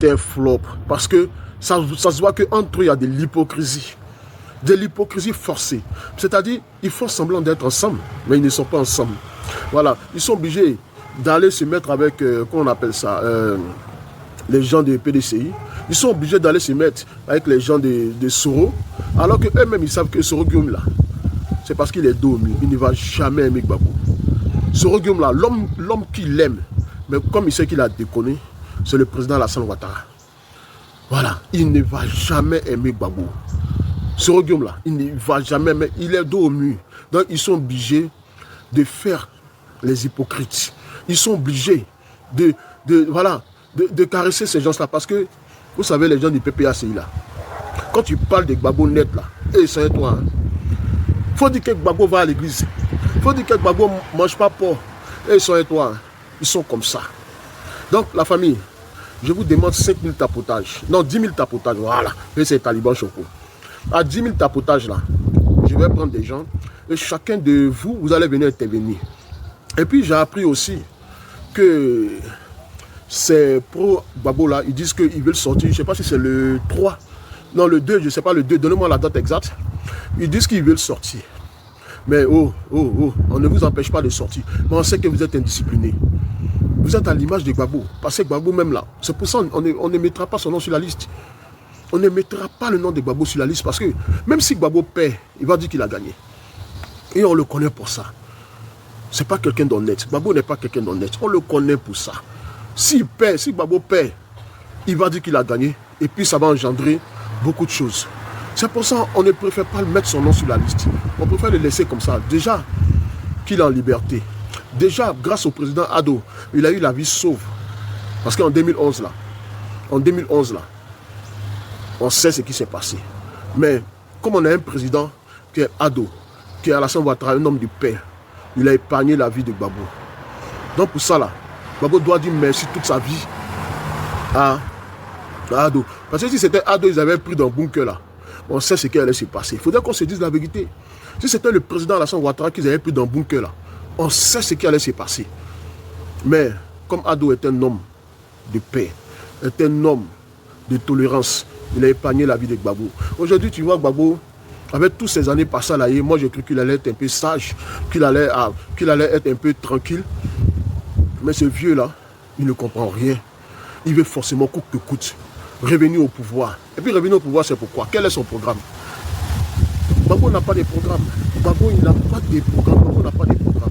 un flop. Parce que ça se voit qu'entre eux, il y a de l'hypocrisie. De l'hypocrisie forcée. C'est-à-dire, ils font semblant d'être ensemble, mais ils ne sont pas ensemble. Voilà. Ils sont obligés d'aller se mettre avec, comment on appelle ça, les gens de PDCI. Ils sont obligés d'aller se mettre avec les gens de Soro, alors qu'eux-mêmes, ils savent que Soro Guillaume, là, c'est parce qu'il est dos au mur. Il ne va jamais aimer Gbagbo. Soro Guillaume, là, l'homme qu'il aime, mais comme il sait qu'il a déconné, c'est le président Alassane Ouattara. Voilà. Il ne va jamais aimer Gbagbo. Soro Guillaume, là, il ne va jamais aimer. Il est dos au mur. Donc, ils sont obligés de faire les hypocrites. Ils sont obligés de caresser ces gens-là. Parce que, vous savez, les gens du PPACI, là, quand tu parles de Gbagbo net, là, et c'est toi, hein, faut dire que Gbagbo va à l'église. Faut dire que Gbagbo ne mange pas porc. Et ils sont toi, hein, ils sont comme ça. Donc, la famille, je vous demande 5 000 tapotages. Non, 10 000 tapotages, voilà. Et c'est Taliban Choco. À 10 000 tapotages, là, je vais prendre des gens. Et chacun de vous, vous allez venir intervenir. Et puis, j'ai appris aussi que ces pro-Gbagbo là, ils disent qu'ils veulent sortir, je ne sais pas si c'est le 3, non le 2, je ne sais pas le 2, donnez-moi la date exacte. Ils disent qu'ils veulent sortir. Mais on ne vous empêche pas de sortir. Mais on sait que vous êtes indiscipliné. Vous êtes à l'image de Gbagbo. Parce que Gbagbo même là, c'est pour ça qu'on ne mettra pas son nom sur la liste. On ne mettra pas le nom de Gbagbo sur la liste parce que même si Gbagbo perd, il va dire qu'il a gagné. Et on le connaît pour ça. C'est pas quelqu'un d'honnête. Gbagbo n'est pas quelqu'un d'honnête. On le connaît pour ça. S'il perd, si Gbagbo perd, il va dire qu'il a gagné. Et puis ça va engendrer beaucoup de choses. C'est pour ça qu'on ne préfère pas mettre son nom sur la liste. On préfère le laisser comme ça. Déjà qu'il est en liberté. Déjà, grâce au président Ado, il a eu la vie sauve. Parce qu'en 2011, là, on sait ce qui s'est passé. Mais comme on a un président qui est Ado, qui est Alassane Ouattara, un homme de paix, il a épargné la vie de Gbagbo. Donc pour ça, là, Gbagbo doit dire merci toute sa vie à Ado. Parce que si c'était Ado, ils avaient pris dans le bunker là, on sait ce qui allait se passer. Il faudrait qu'on se dise la vérité. Si c'était le président Alassane Ouattara qu'ils avaient pris dans le bunker là, on sait ce qui allait se passer. Mais comme Ado est un homme de paix, est un homme de tolérance, il a épargné la vie de Gbagbo. Aujourd'hui, tu vois Gbagbo, avec toutes ces années passées là, moi j'ai cru qu'il allait être un peu sage, qu'il allait être un peu tranquille. Mais ce vieux là, il ne comprend rien. Il veut forcément coûte que coûte revenir au pouvoir. Et puis revenir au pouvoir, c'est pourquoi? Quel est son programme? Gbagbo n'a pas de programme. Gbagbo, il n'a pas de programme. Gbagbo n'a pas de programme.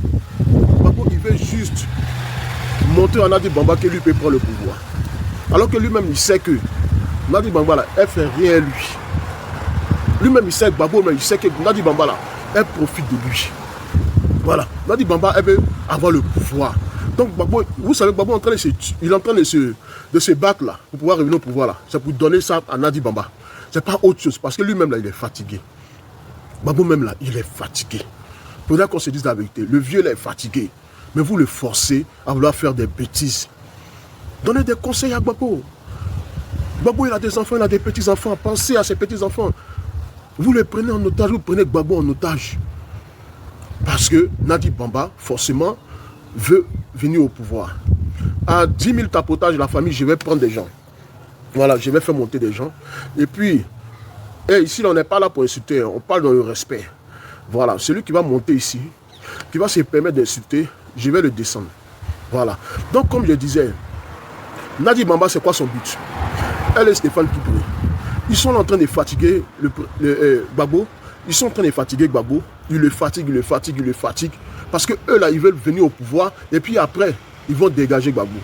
Gbagbo, il veut juste monter en Nadi Bamba que lui peut prendre le pouvoir. Alors que lui-même, il sait que Nadi Bamba, là, elle ne fait rien lui. Lui-même, il sait, Gbagbo, mais il sait que Nadi Bamba, là, elle profite de lui. Voilà. Nadi Bamba, elle veut avoir le pouvoir. Donc, Gbagbo, vous savez, Gbagbo il est en train de se battre, là, pour pouvoir revenir au pouvoir, là. C'est pour donner ça à Nadi Bamba. C'est pas autre chose, parce que lui-même, là, il est fatigué. Gbagbo, même, là, il est fatigué. Il faudrait qu'on se dise la vérité. Le vieux, là, est fatigué. Mais vous le forcez à vouloir faire des bêtises. Donnez des conseils à Gbagbo. Gbagbo, il a des enfants, il a des petits-enfants. Pensez à ses petits-enfants. Vous les prenez en otage, vous prenez Gbagbo en otage. Parce que Nadi Bamba, forcément, veut venir au pouvoir. À 10 000 tapotages, la famille, je vais prendre des gens. Voilà, je vais faire monter des gens. Et puis, ici, on n'est pas là pour insulter, on parle dans le respect. Voilà, celui qui va monter ici, qui va se permettre d'insulter, je vais le descendre. Voilà. Donc, comme je disais, Nadi Bamba, c'est quoi son but? Elle et Stéphane Kipré. Ils sont en train de fatiguer Gbagbo. Ils sont en train de fatiguer Gbagbo. Ils le fatiguent. Parce que eux, là, ils veulent venir au pouvoir. Et puis après, ils vont dégager Gbagbo.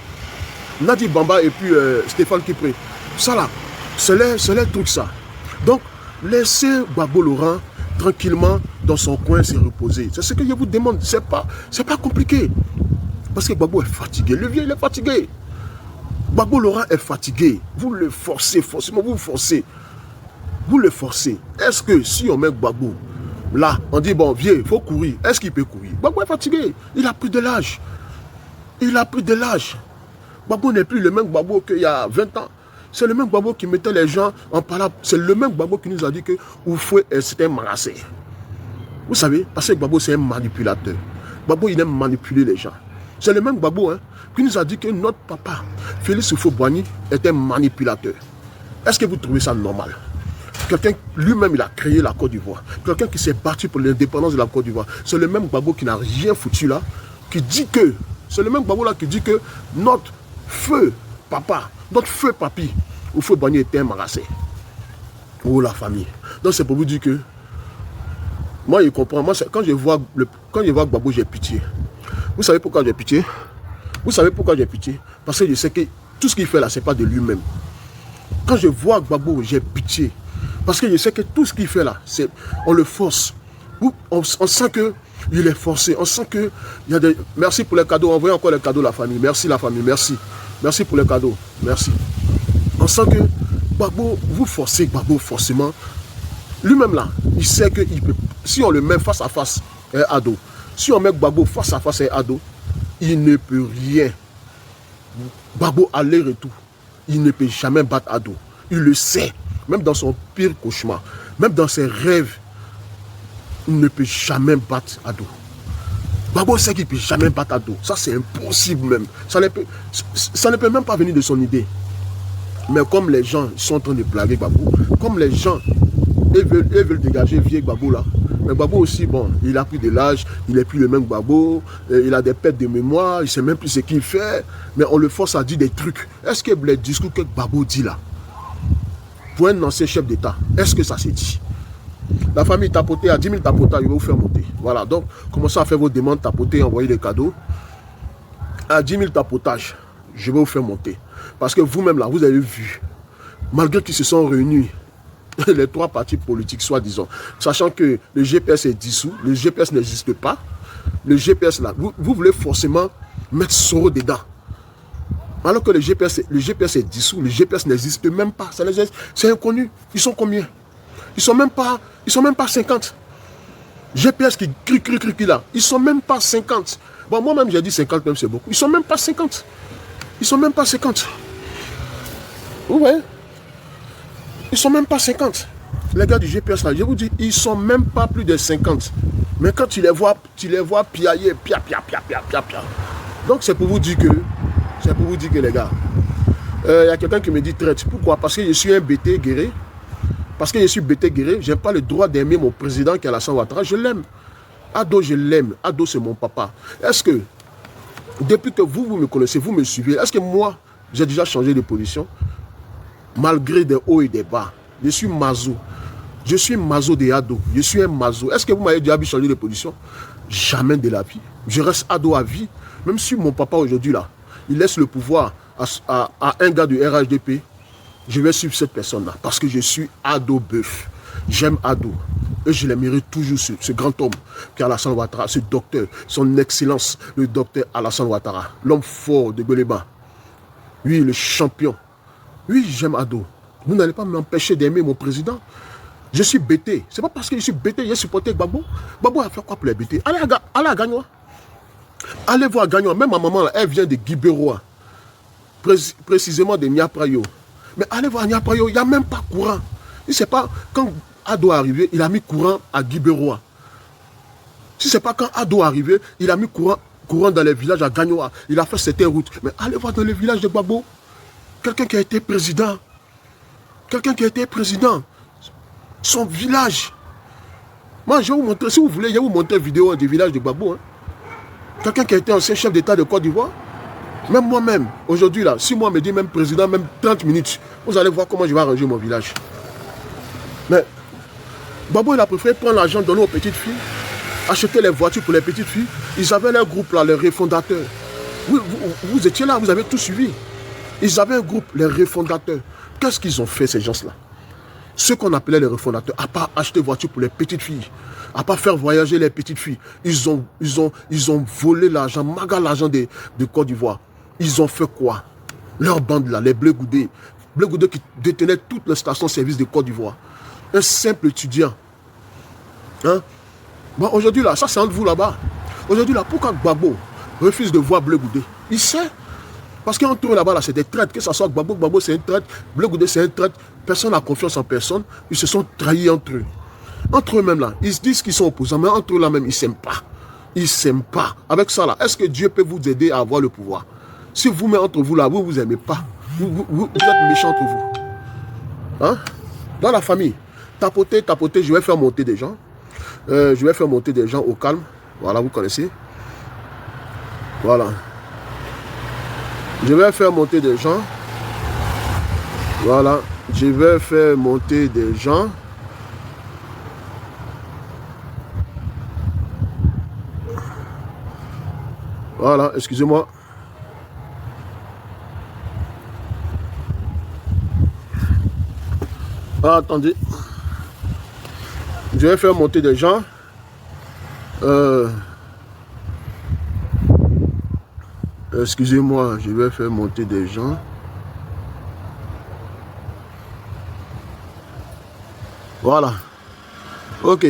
Nadi Bamba et puis Stéphane Kipré. Ça, là, c'est leur truc, ça. Donc, laissez Gbagbo Laurent tranquillement dans son coin se reposer. C'est ce que je vous demande. C'est pas compliqué. Parce que Gbagbo est fatigué. Le vieux, il est fatigué. Gbagbo Laurent est fatigué. Vous le forcez, forcément, vous forcez. Vous le forcez. Est-ce que si on met Gbagbo, là, on dit, bon, vieux, il faut courir. Est-ce qu'il peut courir? Gbagbo est fatigué. Il a pris de l'âge. Gbagbo n'est plus le même Gbagbo qu'il y a 20 ans. C'est le même Gbagbo qui mettait les gens en parole. C'est le même Gbagbo qui nous a dit que Oufoué, c'était un marassé. Vous savez, parce que Gbagbo, c'est un manipulateur. Gbagbo, il aime manipuler les gens. C'est le même Gbagbo, hein. qui nous a dit que notre papa, Félix Houphouët-Boigny, est un manipulateur. Est-ce que vous trouvez ça normal? Quelqu'un, lui-même, il a créé la Côte d'Ivoire. Quelqu'un qui s'est battu pour l'indépendance de la Côte d'Ivoire. C'est le même Gbagbo qui n'a rien foutu là, qui dit que, c'est le même Gbagbo là qui dit que notre feu papa, notre feu papi, Houphouët-Boigny était un marassé. Oh la famille. Donc c'est pour vous dire que, moi je comprends, moi quand je vois Gbagbo, j'ai pitié. Vous savez pourquoi j'ai pitié? Vous savez pourquoi j'ai pitié? Parce que je sais que tout ce qu'il fait là, c'est pas de lui-même. Quand je vois Gbagbo, j'ai pitié. Parce que je sais que tout ce qu'il fait là, on le force. On sent qu'il est forcé. On sent qu'il y a des... Merci pour les cadeaux. Envoyez encore les cadeaux la famille. Merci la famille. Merci. Merci pour les cadeaux. Merci. On sent que Gbagbo, vous forcez Gbagbo forcément. Lui-même là, il sait que si on le met face à face, un ado. Si on met Gbagbo face à face, un ado, il ne peut rien. Gbagbo aller-retour. Il ne peut jamais battre ado. Il le sait. Même dans son pire cauchemar, même dans ses rêves, il ne peut jamais battre ado. Gbagbo sait qu'il ne peut jamais battre ado. Ça, c'est impossible même. Ça ne peut même pas venir de son idée. Mais comme les gens sont en train de blaguer Gbagbo, comme les gens ils veulent dégager vieux Gbagbo là. Mais Gbagbo aussi, bon, il a pris de l'âge, il n'est plus le même Gbagbo, il a des pertes de mémoire, il ne sait même plus ce qu'il fait. Mais on le force à dire des trucs. Est-ce que les discours que Gbagbo dit là, pour un ancien chef d'État, est-ce que ça s'est dit? La famille tapotée à 10 000 tapotages, je vais vous faire monter. Voilà, donc commencez à faire vos demandes, tapoter, envoyer des cadeaux. À 10 000 tapotages, je vais vous faire monter. Parce que vous-même là, vous avez vu, malgré qu'ils se sont réunis, les trois partis politiques, soi-disant, sachant que le GPS est dissous, le GPS n'existe pas, le GPS là, vous voulez forcément mettre Soro dedans. Alors que le GPS est dissous, le GPS n'existe même pas. C'est inconnu. Ils sont combien? Ils sont même pas 50. GPS qui crie là. Ils sont même pas 50. Bon, moi-même, j'ai dit 50, même c'est beaucoup. Ils sont même pas 50. Ils sont même pas 50. Ouais. Ils sont même pas 50. Les gars du GPS là, je vous dis, ils sont même pas plus de 50. Mais quand tu les vois piailler, pia. Donc c'est pour vous dire que, les gars, il y a quelqu'un qui me dit traite. Pourquoi? Parce que je suis un BT guéri. Parce que je suis BT guéri, je n'ai pas le droit d'aimer mon président qui est Alassane Ouattara. Je l'aime. Ado, je l'aime. Ado, c'est mon papa. Est-ce que, depuis que vous me connaissez, vous me suivez, est-ce que moi, j'ai déjà changé de position? Malgré des hauts et des bas. Je suis Mazo. Je suis Mazo de Ado. Je suis un Mazo. Est-ce que vous m'avez déjà vu changer de position? Jamais de la vie. Je reste Ado à vie. Même si mon papa aujourd'hui là, il laisse le pouvoir à un gars du RHDP, je vais suivre cette personne-là. Parce que je suis Ado Bœuf. J'aime Ado. Et je l'aimerai toujours, ce grand homme qui est Alassane Ouattara, ce docteur, son excellence, le docteur Alassane Ouattara, l'homme fort de Goléba. Lui, le champion. Oui, j'aime Ado. Vous n'allez pas m'empêcher d'aimer mon président. Je suis bêté. C'est pas parce que je suis bêté, j'ai supporté Gbagbo. Gbagbo a fait quoi pour les bêtés? Allez à Gagnoa. Allez voir Gagnoa. Même ma maman, là, elle vient de Guibéroa. Précisément de Niaprayo. Mais allez voir Niaprayo, il n'y a même pas courant. Si c'est pas quand Ado est arrivé, il a mis courant à Guibéroa. Si c'est pas quand Ado est arrivé, il a mis courant dans les villages à Gagnoa. Il a fait certaines routes. Mais allez voir dans les villages de Gbagbo. Quelqu'un qui a été président. Son village. Moi, je vais vous montrer, si vous voulez, je vais vous montrer une vidéo du village de Gbagbo. Hein. Quelqu'un qui a été ancien chef d'État de Côte d'Ivoire. Même moi-même, aujourd'hui, là, si moi me dis même président, même 30 minutes, vous allez voir comment je vais arranger mon village. Mais Gbagbo, il a préféré prendre l'argent, donner aux petites filles, acheter les voitures pour les petites filles. Ils avaient leur groupe là, les refondateurs. Vous étiez là, vous avez tout suivi. Ils avaient un groupe, les refondateurs. Qu'est-ce qu'ils ont fait, ces gens-là? Ceux qu'on appelait les refondateurs, à part acheter voiture pour les petites filles, à part faire voyager les petites filles, ils ont volé l'argent, maga l'argent de Côte d'Ivoire. Ils ont fait quoi? Leur bande là, les Bleu Goudé qui détenaient toutes les stations-service de Côte d'Ivoire. Un simple étudiant. Hein? Bon, aujourd'hui là, ça c'est entre vous là-bas. Aujourd'hui là, pourquoi Gbagbo refuse de voir Bleu Goudé? Il sait. Parce qu'entre eux là-bas, là, c'est des traites. Que ce soit Gbagbo, c'est un traite. Bleu Goudé, c'est un traite. Personne n'a confiance en personne. Ils se sont trahis entre eux. Entre eux-mêmes, là, ils se disent qu'ils sont opposants, mais entre eux là même, ils ne s'aiment pas. Ils ne s'aiment pas. Avec ça, là, est-ce que Dieu peut vous aider à avoir le pouvoir? Si vous-même entre vous là, vous ne vous aimez pas, vous êtes méchants entre vous. Hein? Dans la famille, tapoter, je vais faire monter des gens. Je vais faire monter des gens au calme. Voilà, vous connaissez. Voilà. Je vais faire monter des gens. Voilà. Je vais faire monter des gens. Voilà, excusez-moi. Ah, attendez. Je vais faire monter des gens. Excusez-moi, je vais faire monter des gens. Voilà. Ok.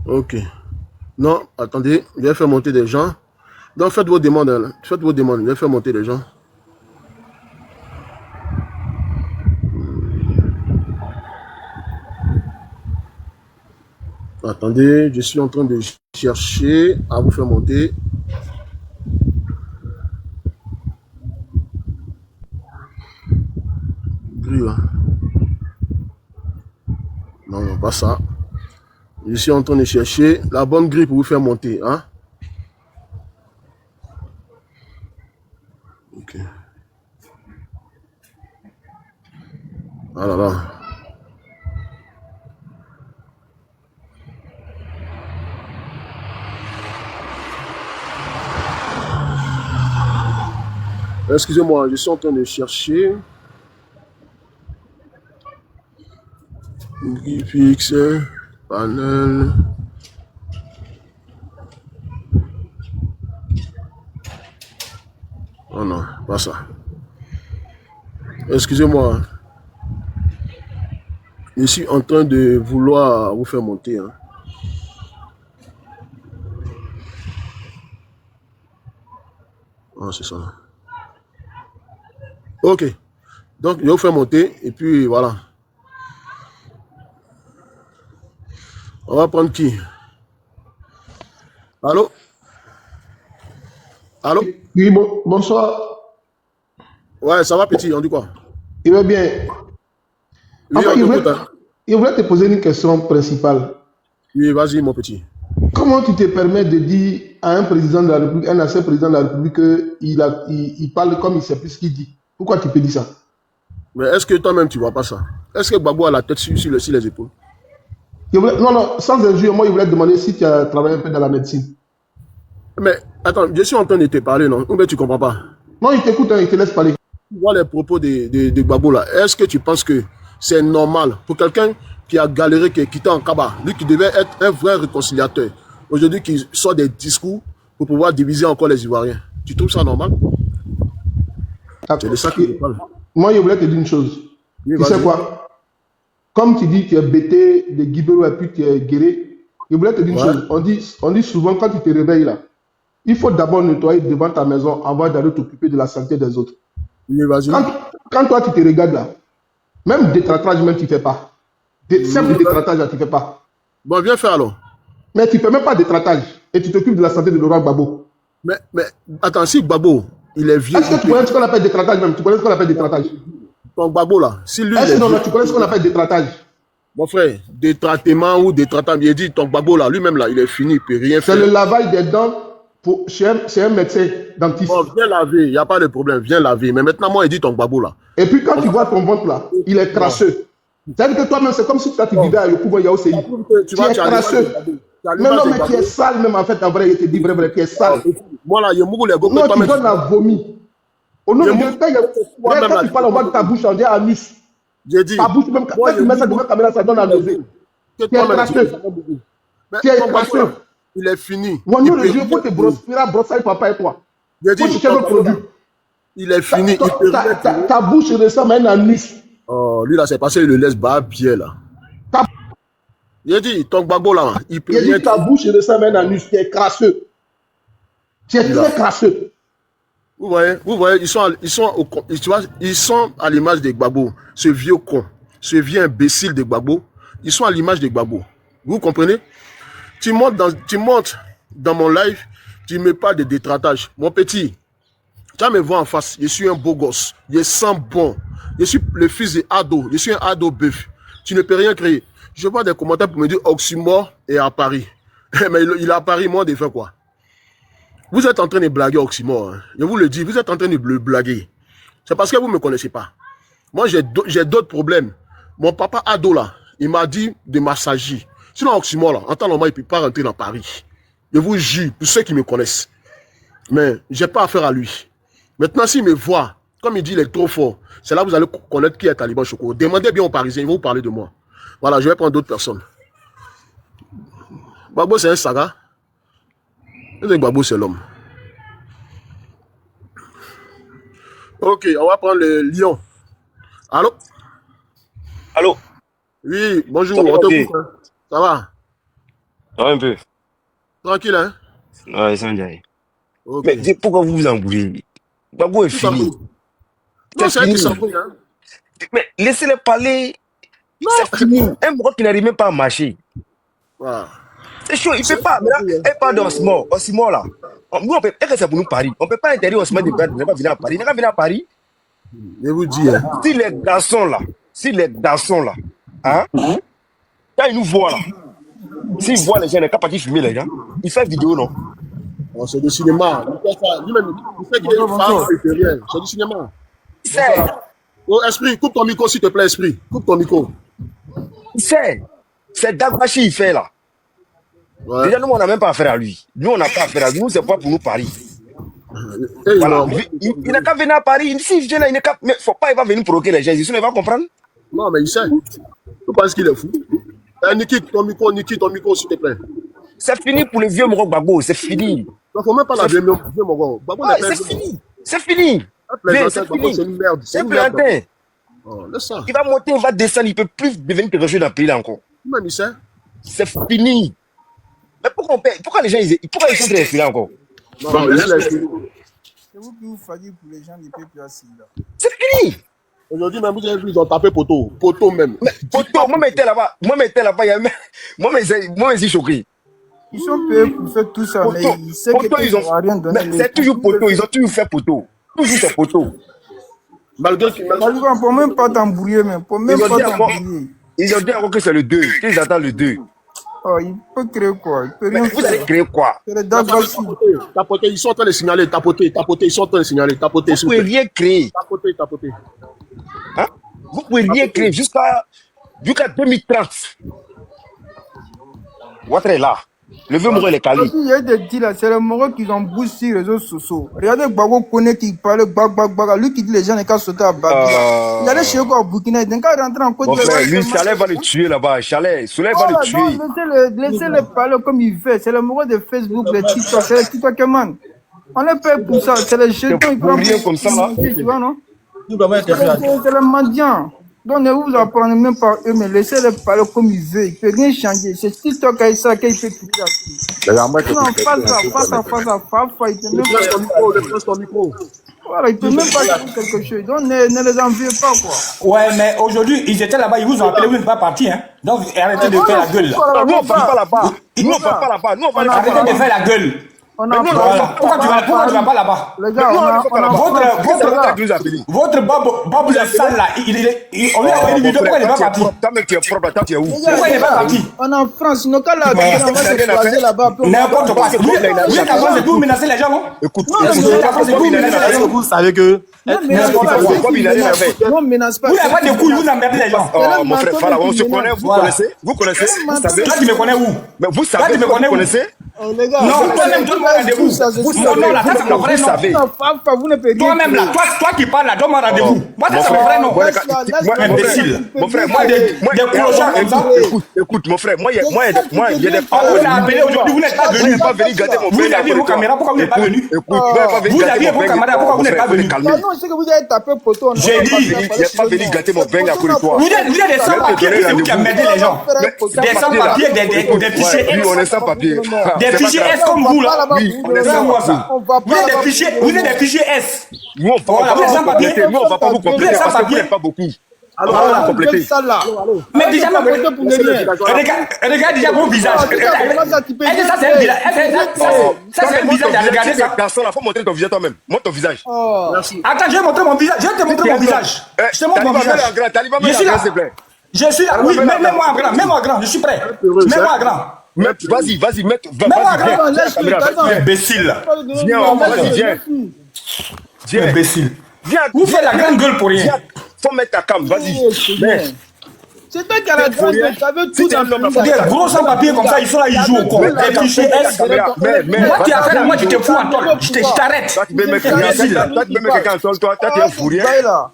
Ok. Non, attendez, je vais faire monter des gens. Donc faites vos demandes. Là. Faites vos demandes. Je vais faire monter des gens. Attendez, je suis en train de chercher à vous faire monter. Grille là. Non, non, pas ça. Je suis en train de chercher la bonne grille pour vous faire monter. Hein? Ok. Ah là là. Excusez-moi, je suis en train de chercher. Grille fixe, panel. Oh non, pas ça. Excusez-moi. Je suis en train de vouloir vous faire monter. Hein. Oh, c'est ça. Ok. Donc, je vais vous faire monter. Et puis, voilà. On va prendre qui? Allô? Allô? Oui, bonsoir. Ouais, ça va, petit? On dit quoi? Il va bien. Oui, Enfin, on t'écoute. Hein. il voulait te poser une question principale. Oui, vas-y, mon petit. Comment tu te permets de dire à un président de la République, un ancien président de la République, qu'il parle comme il ne sait plus ce qu'il dit? Pourquoi tu peux dire ça? Mais est-ce que toi-même, tu ne vois pas ça? Est-ce que Gbagbo a la tête sur les épaules? Non, non, sans injure, moi, il voulait te demander si tu as travaillé un peu dans la médecine. Mais attends, je suis en train de te parler, non? Ou bien tu ne comprends pas? Non, il t'écoute, hein, il te laisse parler. Tu vois les propos de Gbagbo là. Est-ce que tu penses que c'est normal pour quelqu'un qui a galéré, qui est quitté en Kaba, lui qui devait être un vrai réconciliateur, aujourd'hui qui sort des discours pour pouvoir diviser encore les Ivoiriens? Tu trouves ça normal? C'est de ça que je parle. Moi, il voulait te dire une chose. Oui, Tu sais quoi? Comme tu dis, tu es bêté de Guibero et puis tu es guéri, il voulait te dire une chose. On dit souvent, quand tu te réveilles là, il faut d'abord nettoyer devant ta maison avant d'aller t'occuper de la santé des autres. Oui, vas-y. Quand toi, tu te regardes là, même détratage, même tu ne fais pas. Simple détratage, tu ne fais pas. Bon, viens faire alors. Mais tu ne fais même pas détratage et tu t'occupes de la santé de Laurent Gbagbo. Mais attends, si Gbagbo, il est vieux. Est-ce que tu connais ce qu'on appelle détratage même? Tu connais ce qu'on appelle détratage? Ton Gbagbo là, si lui. Est-ce que non, tu connais ce qu'on appelle détratage? Mon frère, détratement ou détratement, il dit ton Gbagbo là, lui-même là, il est fini, il ne peut rien faire. C'est le lavage des dents chez un médecin dentiste. Bon, viens laver, il n'y a pas de problème, viens laver. Mais maintenant, moi, il dit ton Gbagbo là. Et puis quand tu vois ton ventre là, il est crasseux. C'est-à-dire que toi-même, c'est comme si tu vivais à Yokouba Yaoséi. Tu es crasseux. Mais non, mais tu es sale même en fait, en vrai, il te dit vrai, tu es sale. Moi là, il y a beaucoup de gars. Non, tu donnes la vomi. Au nom de Dieu, quand tu parles, on voit ta bouche, on dit anus. J'ai dit. Ta bouche, même quand tu mets ça devant la caméra, ça donne la nausée. Tu es crasseux. Tu es crasseux. Il est fini. Mon Dieu, le Dieu, il faut te brosser papa et toi. J'ai dit. Il faut chercher notre produit. Il est fini. Ta bouche ressemble à un anus. Oh, lui là, c'est passé, il le laisse bas bien là. Il a dit, ton Gbagbo là, il peut. Il a dit, ta bouche ressemble à un anus, tu es crasseux. Tu es très crasseux. Vous voyez, ils sont à l'image de Gbagbo, ce vieux con, ce vieux imbécile de Gbagbo. Ils sont à l'image de Gbagbo. Vous comprenez? tu montes dans mon live, tu ne mets pas de détratage. Mon petit, tu vas me voir en face, je suis un beau gosse, je sens bon. Je suis le fils de Ado, je suis un Ado bœuf. Tu ne peux rien créer. Je vois des commentaires pour me dire Oxymore est à Paris. Mais il est à Paris, moi, de faire quoi? Vous êtes en train de blaguer Oxymore. Hein. Je vous le dis, vous êtes en train de blaguer. C'est parce que vous ne me connaissez pas. Moi, j'ai d'autres problèmes. Mon papa Ado, là, il m'a dit de m'assagir. Sinon, Oxymore, là, en temps normal, il ne peut pas rentrer dans Paris. Je vous jure, pour ceux qui me connaissent. Mais je n'ai pas affaire à lui. Maintenant, s'il me voit, comme il dit, il est trop fort, c'est là que vous allez connaître qui est Taliban Choco. Demandez bien aux Parisiens, ils vont vous parler de moi. Voilà, je vais prendre d'autres personnes. Gbagbo, c'est un saga. Gbagbo, c'est l'homme. Ok, on va prendre le lion. Allô? Allô? Oui, bonjour, on te coupe. Hein. Ça va? Ouais, un peu. Tranquille, hein? Ouais, ça me dit. Okay. Mais pourquoi vous vous embrouillez? Gbagbo est fini. Non, c'est qui s'embrouille, hein? Mais laissez-les parler. C'est fini. Un mort qui n'arrive même pas à marcher. Wow. C'est chaud, il ne peut pas. Maintenant, elle parle d'Osimor là. Nous, on peut, est-ce que c'est pour nous Paris? On ne peut pas interdire Osimor de ne pas venir à Paris. Il n'a pas venir à Paris. Je vous dis, hein. Si les garçons là, hein, quand ils nous voient là, s'ils voient les gens, les cas partis fumer les gens, ils font vidéo, non? Oh, c'est du cinéma. Lui-même, il fait qu'il est femme, il fait rien. C'est du cinéma. C'est. Oh, Esprit, coupe ton micro, s'il te plaît, Esprit. Coupe ton micro. C'est Dagbashi, il fait là. Ouais. Déjà, nous, on n'a même pas affaire à lui. Nous, on n'a pas affaire à lui. Nous, c'est pas pour nous Paris. Voilà. Il n'a qu'à venir à Paris. S'il vient là, il n'est qu'à. Mais faut pas, il va venir provoquer les gens. Sinon, il va comprendre. Non, mais il sait. Tu penses qu'il est fou? Niki, ton micro, s'il te plaît. C'est fini pour le vieux Moro Gbagbo. C'est fini. Il ne faut même pas la vieux Moro. C'est fini. C'est fini. C'est une merde. C'est un plantain. Oh, laisse ça. Il va monter, il va descendre. Il ne peut plus devenir quelque chose dans le pays là encore. Même il sait. C'est fini. Mais pourquoi les gens, pourquoi ils sont très respirer encore? Non, c'est vous qui vous fatiguez pour les gens du PPAC là. C'est fini. Aujourd'hui, même, vous avez vu, ils ont tapé poteau. Poteau même. Poteau, moi, j'étais là-bas. Moi, j'ai choqué. Ils sont payés pour faire tout ça, poteau, mais ils savent qu'ils n'ont rien donné. C'est toujours poteau, ils ont toujours fait poteau. Toujours c'est poteau. Malgré qu'ils ne peut même pas t'embrouiller, mais pour même pas t'embrouiller. Ils ont dit encore que c'est le 2, qu'ils attendent le 2. Oh, il peut créer quoi? Il peut rien faire. Vous allez créer quoi? Tapoter, ils sont en train de signaler, tapoter, ils sont en train de signaler, tapoter. Vous pouvez rien créer. Tapoter. Hein? Vous pouvez rien créer jusqu'à 2030. Ouattara est là. Le vieux Moro, il est calé. Il y a des deals là, c'est le Moro qui ont boosté sur les réseaux sociaux. Regardez Gbagbo connaît qui parle Gbagbo. Lui qui dit les gens n'ont qu'à sauter à Babi. Il allait chez quoi au Burkina, il n'a qu'à rentrer en Côte d'Ivoire. Lui, Chalet va le tuer là-bas. Chalet, Soleil va le tuer. Laissez-le parler comme il fait. C'est le Moro de Facebook, le TikTok. C'est le TikTok man. On est payé pour ça. C'est les jetons. Ils prennent rien comme ça là. Tu vois, non? C'est le mendiant. Donc ne vous apprenez même pas eux, mais laissez-les parler comme ils veulent. Il ne peut rien changer. C'est TikTok et ça qu'il peut tout faire. Non, face à face, il peut même pas micro. Voilà, il peut même pas dire quelque chose. Donc ne les enviez pas, quoi. Ouais, mais aujourd'hui, ils étaient là-bas, ils vous ont appelé, vous n'êtes pas partis, hein. Donc arrêtez de faire la gueule là. Nous, on ne va pas là-bas. Nous, on ne va pas là-bas. Nous, on va arrêtez de faire la gueule. Pourquoi tu vas pas là-bas? Les gars, votre Bob le sale là, on lui a dit pourquoi il n'est pas parti? Toi, tu es où? Pourquoi il n'est pas parti? On est en France, nos cas là, on va se croiser là-bas. N'importe quoi. Vous êtes capable de tout menacer les gens, non? Écoute, vous savez que. Non, menace pas. Vous n'avez pas de couilles, vous emmerdez les gens. Mon frère, on se connaît, vous connaissez? Toi, tu me connais où? Mais vous savez, vous connaissez? Les gars, non, toi-même, donne-moi rendez-vous. Non, là, ça, c'est mon vrai nom. Toi-même, là, toi qui parles là, donne-moi rendez-vous. Moi, ça, c'est mon vrai nom. Imbécile. Mon frère, moi, écoute, mon frère, moi, il y a des paroles. Vous l'avez appelé aujourd'hui, vous n'êtes pas venu. Pas venu gâter mon Vous aviez vos caméras, pourquoi vous n'êtes pas venu? Vous aviez vos caméras, pourquoi vous n'êtes pas venu? Non, c'est que vous avez tapé poteau. J'ai dit, il n'est pas venu gâter mon bain à côté de toi. Vous êtes des sans-papiers, c'est vous qui emmerdez les gens. Des sans-papiers, des fichiers S. Oui, on est sans-papiers. Des fichiers S comme vous là. Oui, on est sans-papiers. Vous êtes des fichiers S. Nous, on ne va pas vous compléter. Nous, on ne va pas vous compléter parce que vous n'êtes pas beaucoup. Alors, compléter. Mais déjà, regarde déjà mon visage. Est-ce que ça, c'est un visage? Ça, c'est un visage à regarder ça. Garçon, il faut montrer ton visage toi-même. Montre ton visage. Attends, je vais montrer mon visage. Je vais te montrer mon visage. Je te montre mon visage. Je suis là. Je suis là. Oui, mets-moi en grand. Mets-moi en grand. Je suis prêt. Mets-moi en grand. Vas-y, Mets-moi en grand. Imbécile. Viens, vas-y, viens. Imbécile. Vous faites la grande gueule pour rien. Faut mettre ta cam, vas-y. C'est toi qui as la grande gueule, tu avais tout dans le Des gros sans-papiers comme ça, ils sont là, ils jouent au con. Et puis chez S, moi qui affaire à moi, tu te fous en tôle. Je t'arrête. Toi, tu peux mettre quelqu'un en tôle, toi, tu es un fourrier. Toi,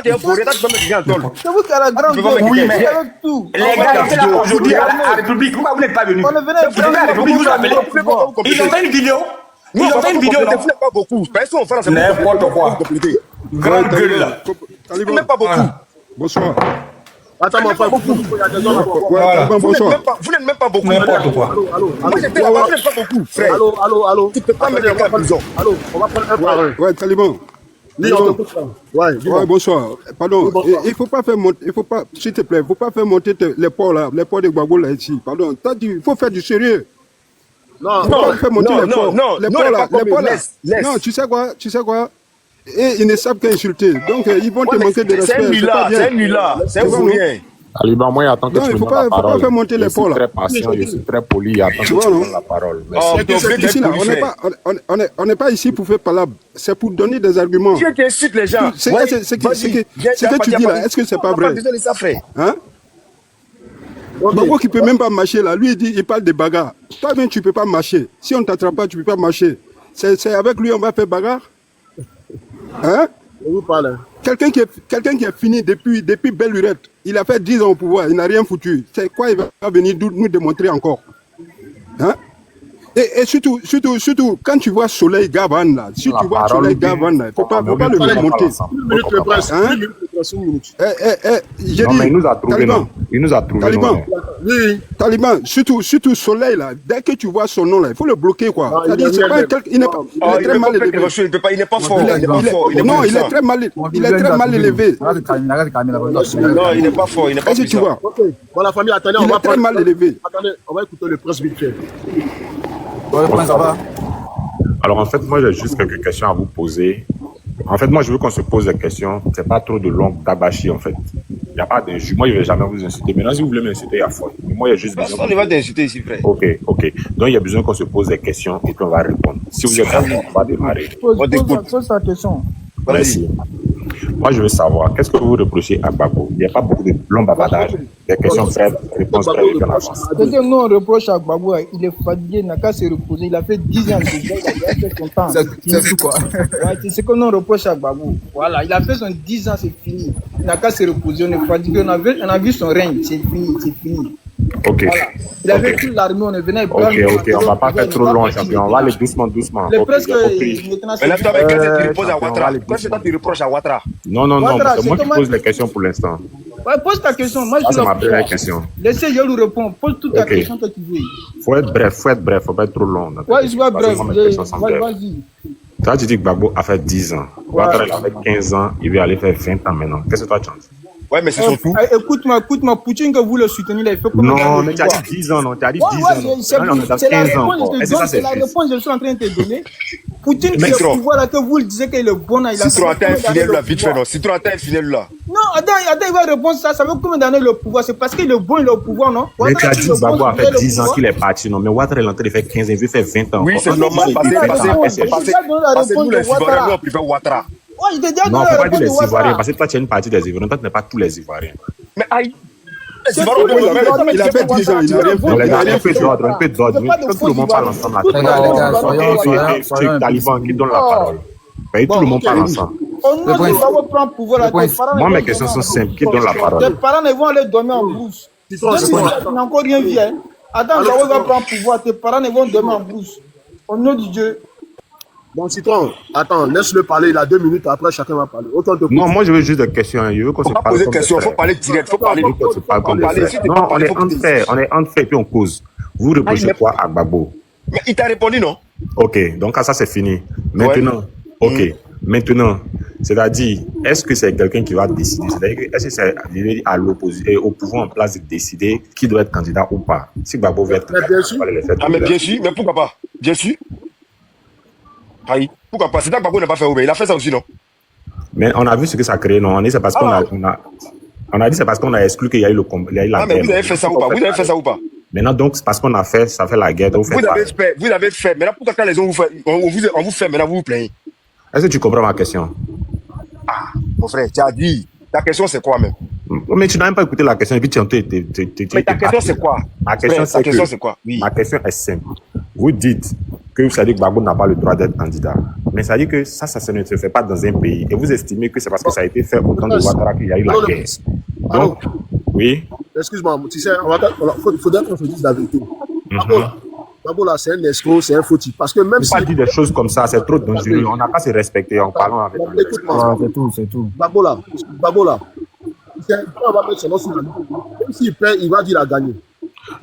tu es un fourrier, toi, tu peux mettre quelqu'un en tôle. C'est vous qui avez la grande gueule. Oui, mais tout. les gars étaient là aujourd'hui à la République. Pourquoi vous n'êtes pas venus? Vous êtes à la République, vous appelez. Ils ont fait une vidéo. Ils ont fait une vidéo, non? pas beaucoup. Personne en France, N'importe quoi. Grande gueule là. Même pas beaucoup. Bonsoir. Attends, mon frère, Bonsoir. Vous n'êtes même pas beaucoup. N'importe quoi. Moi, j'étais là-bas, vous n'êtes pas beaucoup, frère. Allô. Tu peux pas mettre quelqu'un en prison. Allô, on va prendre un par un. Ouais, Taliban. Ouais, Ouais, bonsoir. Pardon, il faut pas faire monter, s'il te plaît, il faut pas faire monter les ports là, les ports de Gbagbo là ici. Pardon, il faut faire du sérieux. Non, Non, tu sais quoi? Et ils ne savent qu'insulter. Donc, ils vont te manquer de respect. C'est un nulard. C'est un fourrier. Taliban, moi, j'attends que tu me donnes la parole. Il ne faut pas faire monter les ports là. Je suis très patient, je suis très poli, j'attends que tu me donnes la parole. Ici, là, on n'est pas ici pour faire palabre, c'est pour donner des arguments. Tu insultes les gens. Ce que tu dis là, est-ce que c'est pas vrai? Hein? Gbagbo qui peut même pas marcher là, lui il parle de bagarre. Toi-même tu peux pas marcher. Si on t'attrape pas, tu peux pas marcher. C'est avec lui on va faire bagarre? Hein? Quelqu'un qui est fini depuis belle lurette, il a fait 10 ans au pouvoir, il n'a rien foutu. C'est quoi il va venir nous démontrer encore? Hein? Et surtout, quand tu vois Soleil Gavan là, si tu vois Soleil Gavan là, faut pas le monter. Non, mais il nous a trouvé, non? Il nous a trouvé, non? Taliban, surtout Soleil là, dès que tu vois son nom là, il faut le bloquer quoi. Il est très mal élevé. Il n'est pas fort. Non, il est très mal élevé. Non, il n'est pas fort. Est-ce que tu vois? Bon, la famille, attendez, il est très mal élevé. Attendez, on va écouter le presse vite fait. Alors en fait, moi j'ai juste quelques questions à vous poser. En fait, moi je veux qu'on se pose des questions. C'est pas trop de longue tabachi en fait. Il n'y a pas d'injure. Moi je vais jamais vous insulter. Maintenant, si vous voulez m'insulter, il y a foi. Mais moi il y a juste besoin. On va t'insulter ici, frère. Ok. Donc il y a besoin qu'on se pose des questions et qu'on va répondre. Si vous êtes d'accord, on va démarrer. Pose ta question. Merci. Moi, je veux savoir, qu'est-ce que vous reprochez à Gbagbo? Il n'y a pas beaucoup de longs bavardages, des questions brèves, réponses brèves et qu'on avance. Ce que nous on reproche à Gbagbo, il est fatigué, il n'a qu'à se reposer. Il a fait 10 ans déjà, il a fait son temps. C'est tout quoi. Ouais, c'est ce que nous on reproche à Gbagbo. Voilà, il a fait son 10 ans, c'est fini. Il n'a qu'à se reposer, on est fatigué, on a vu son règne, c'est fini. Ok. Voilà. Il avait pris l'armée, on est venu. Ok, on va pas faire trop long, champion. On va aller doucement. Le presque. Mais là, toi, quand tu reposes à Ouattara, quand tu reproches à Ouattara. Non, c'est moi qui pose les questions pour l'instant. Ouais, pose ta question. Moi, c'est ma première question. Laissez, je lui réponds. Pose toute ta question que tu veux. Faut être bref, faut pas être trop long. Ouais, je vais bref. Vas-y. Toi, tu dis que Gbagbo a fait 10 ans. Ouattara, il a fait 15 ans, il va aller faire 20 ans maintenant. Qu'est-ce que toi, tu en dis? Ouais, mais c'est surtout. Écoute-moi, Poutine, que vous le soutenez, là, il faut que. Non, mais tu as dit 10 ans, non, tu as dit 10 ans. C'est la réponse que je suis en train de te donner. Poutine, qui est au pouvoir, là, que vous le disiez qu'il est bon, là, il a fait. Citron est fidèle, là, vite fait, non. Citron est fidèle, là. Non, attends, il va répondre ça. Ça veut combien d'années le pouvoir? C'est parce qu'il est bon, il est au pouvoir, non? Mais tu as dit que Gbagbo a fait 10 ans qu'il est parti, non. Mais Ouattara est en train de faire 15 ans, il veut faire 20 ans. Oui, c'est normal, parce que nous, les Ivoiriens, on préfère Ouattara. Ouais, il te dit non, il ne faut pas dire les Ivoiriens, parce que toi, tu es une partie des Ivoiriens, toi, tu n'es pas tous les Ivoiriens. Mais aïe! Il a fait 10 ans, il n'a rien fait. Un peu d'ordre, tout le monde parle ensemble. Taliban qui donne la parole. Tout le monde parle ensemble. Moi, mes questions sont simples. Qui donne la parole? Tes parents ne vont aller dormir en brousse. Tu n'as encore rien vu. Attends, Gbagbo va prendre pouvoir. Tes parents ne vont dormir en brousse. Au nom du Dieu. Bon, Citron, attends, laisse-le parler, il a 2 minutes, après chacun va parler. Non, moi je veux juste des questions. Je veux qu'on se parle. Poser des questions, il faut parler direct, il faut parler. Non, on est en fait, puis on cause. Vous reprochez quoi à Gbagbo? Mais il t'a répondu, non? Ok, donc ça c'est fini. Maintenant, ok, maintenant, C'est-à-dire, est-ce que c'est quelqu'un qui va décider? C'est-à-dire, est-ce que c'est à l'opposition, au pouvoir en place de décider qui doit être candidat ou pas? Si Gbagbo veut être candidat, mais bien sûr, mais pourquoi pas? Bien sûr. Aïe, pourquoi pas? C'est ça que Gbagbo n'a pas fait, il a fait ça aussi, non? Mais on a vu ce que ça a créé, non? On dit c'est parce on a dit c'est parce qu'on a exclu qu'il y a eu la guerre. Mais vous avez fait ça ou pas? Vous avez fait ça ou pas? Maintenant, donc, c'est parce qu'on a fait, ça fait la guerre. Donc vous avez fait. Maintenant, pourquoi quand les gens on vous fait, maintenant vous vous plaignez? Est-ce que tu comprends ma question? Ah, mon frère, tu as dit. Ta question, c'est quoi, même? Mais tu n'as même pas écouté la question et puis tu mais ta question, c'est quoi? Ma question, c'est quoi? Oui. Ma question est simple. Vous dites que vous savez que Gbagbo n'a pas le droit d'être candidat. Mais ça dit que ça ne se fait pas dans un pays. Et vous estimez que c'est parce que ça a été fait au temps de Ouattara qu'il y a eu la guerre. Donc, oui. Excuse-moi, tu sais, il faudrait qu'on se dise la vérité. Gbagbo là, c'est un escroc, c'est un fautif. Parce que même si. Pas dire des choses comme ça, c'est trop dangereux. On n'a pas à se respecter en parlant avec lui. Écoute-moi, c'est tout. Gbagbo là, on va mettre son nom sur la liste. Même s'il perd, il va dire qu'il a gagné.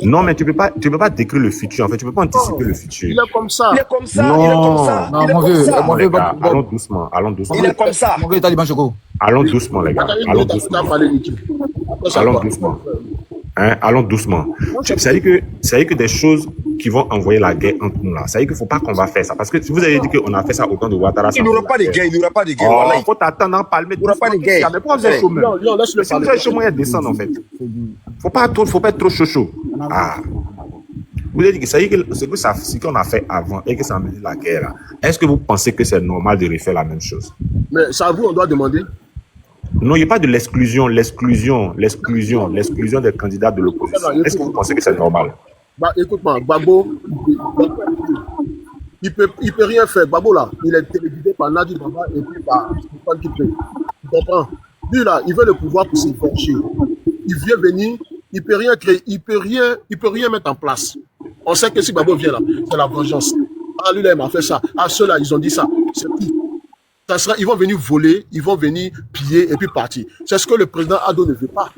Non, mais tu peux pas décrire le futur. En fait, tu peux pas anticiper le futur. Il est comme ça. Non, mon vieux, allons doucement. Il est comme ça. Mon vieux Taliban Choco. Allons doucement, les gars. Allons doucement. Allons doucement. Ça veut dire que des choses qui vont envoyer la guerre entre nous là. Ça veut dire qu'il ne faut pas qu'on va faire ça. Parce que si vous avez dit qu'on a fait ça au temps de Ouattara. Il n'y aura pas de guerre. Il faut t'attendre à parler. Il n'y aura pas de guerre. Mais pourquoi vous êtes chômeur? Si vous êtes chômeur, il descend en fait. Faut pas être trop chaud. Ah. Vous avez dit que ça y est, ce qu'on a fait avant et que ça a mené la guerre là. Est-ce que vous pensez que c'est normal de refaire la même chose? Mais c'est à vous, on doit demander. Non, il n'y a pas de l'exclusion des candidats de l'opposition. Est-ce que vous pensez que c'est normal? Bah, écoute-moi, Gbagbo, il peut rien faire. Gbagbo là, il est télévisé par Nadi Baba et puis par Stéphane Kipé. Tu comprends? Lui là, il veut le pouvoir pour se faire chier. Il vient venir, il peut rien créer, il peut rien mettre en place. On sait que si Gbagbo vient là, c'est la vengeance. Ah, lui là, il m'a fait ça. Ah, ceux-là, ils ont dit ça. C'est pire. Ils vont venir voler, ils vont venir piller et puis partir. C'est ce que le président Ado ne veut pas.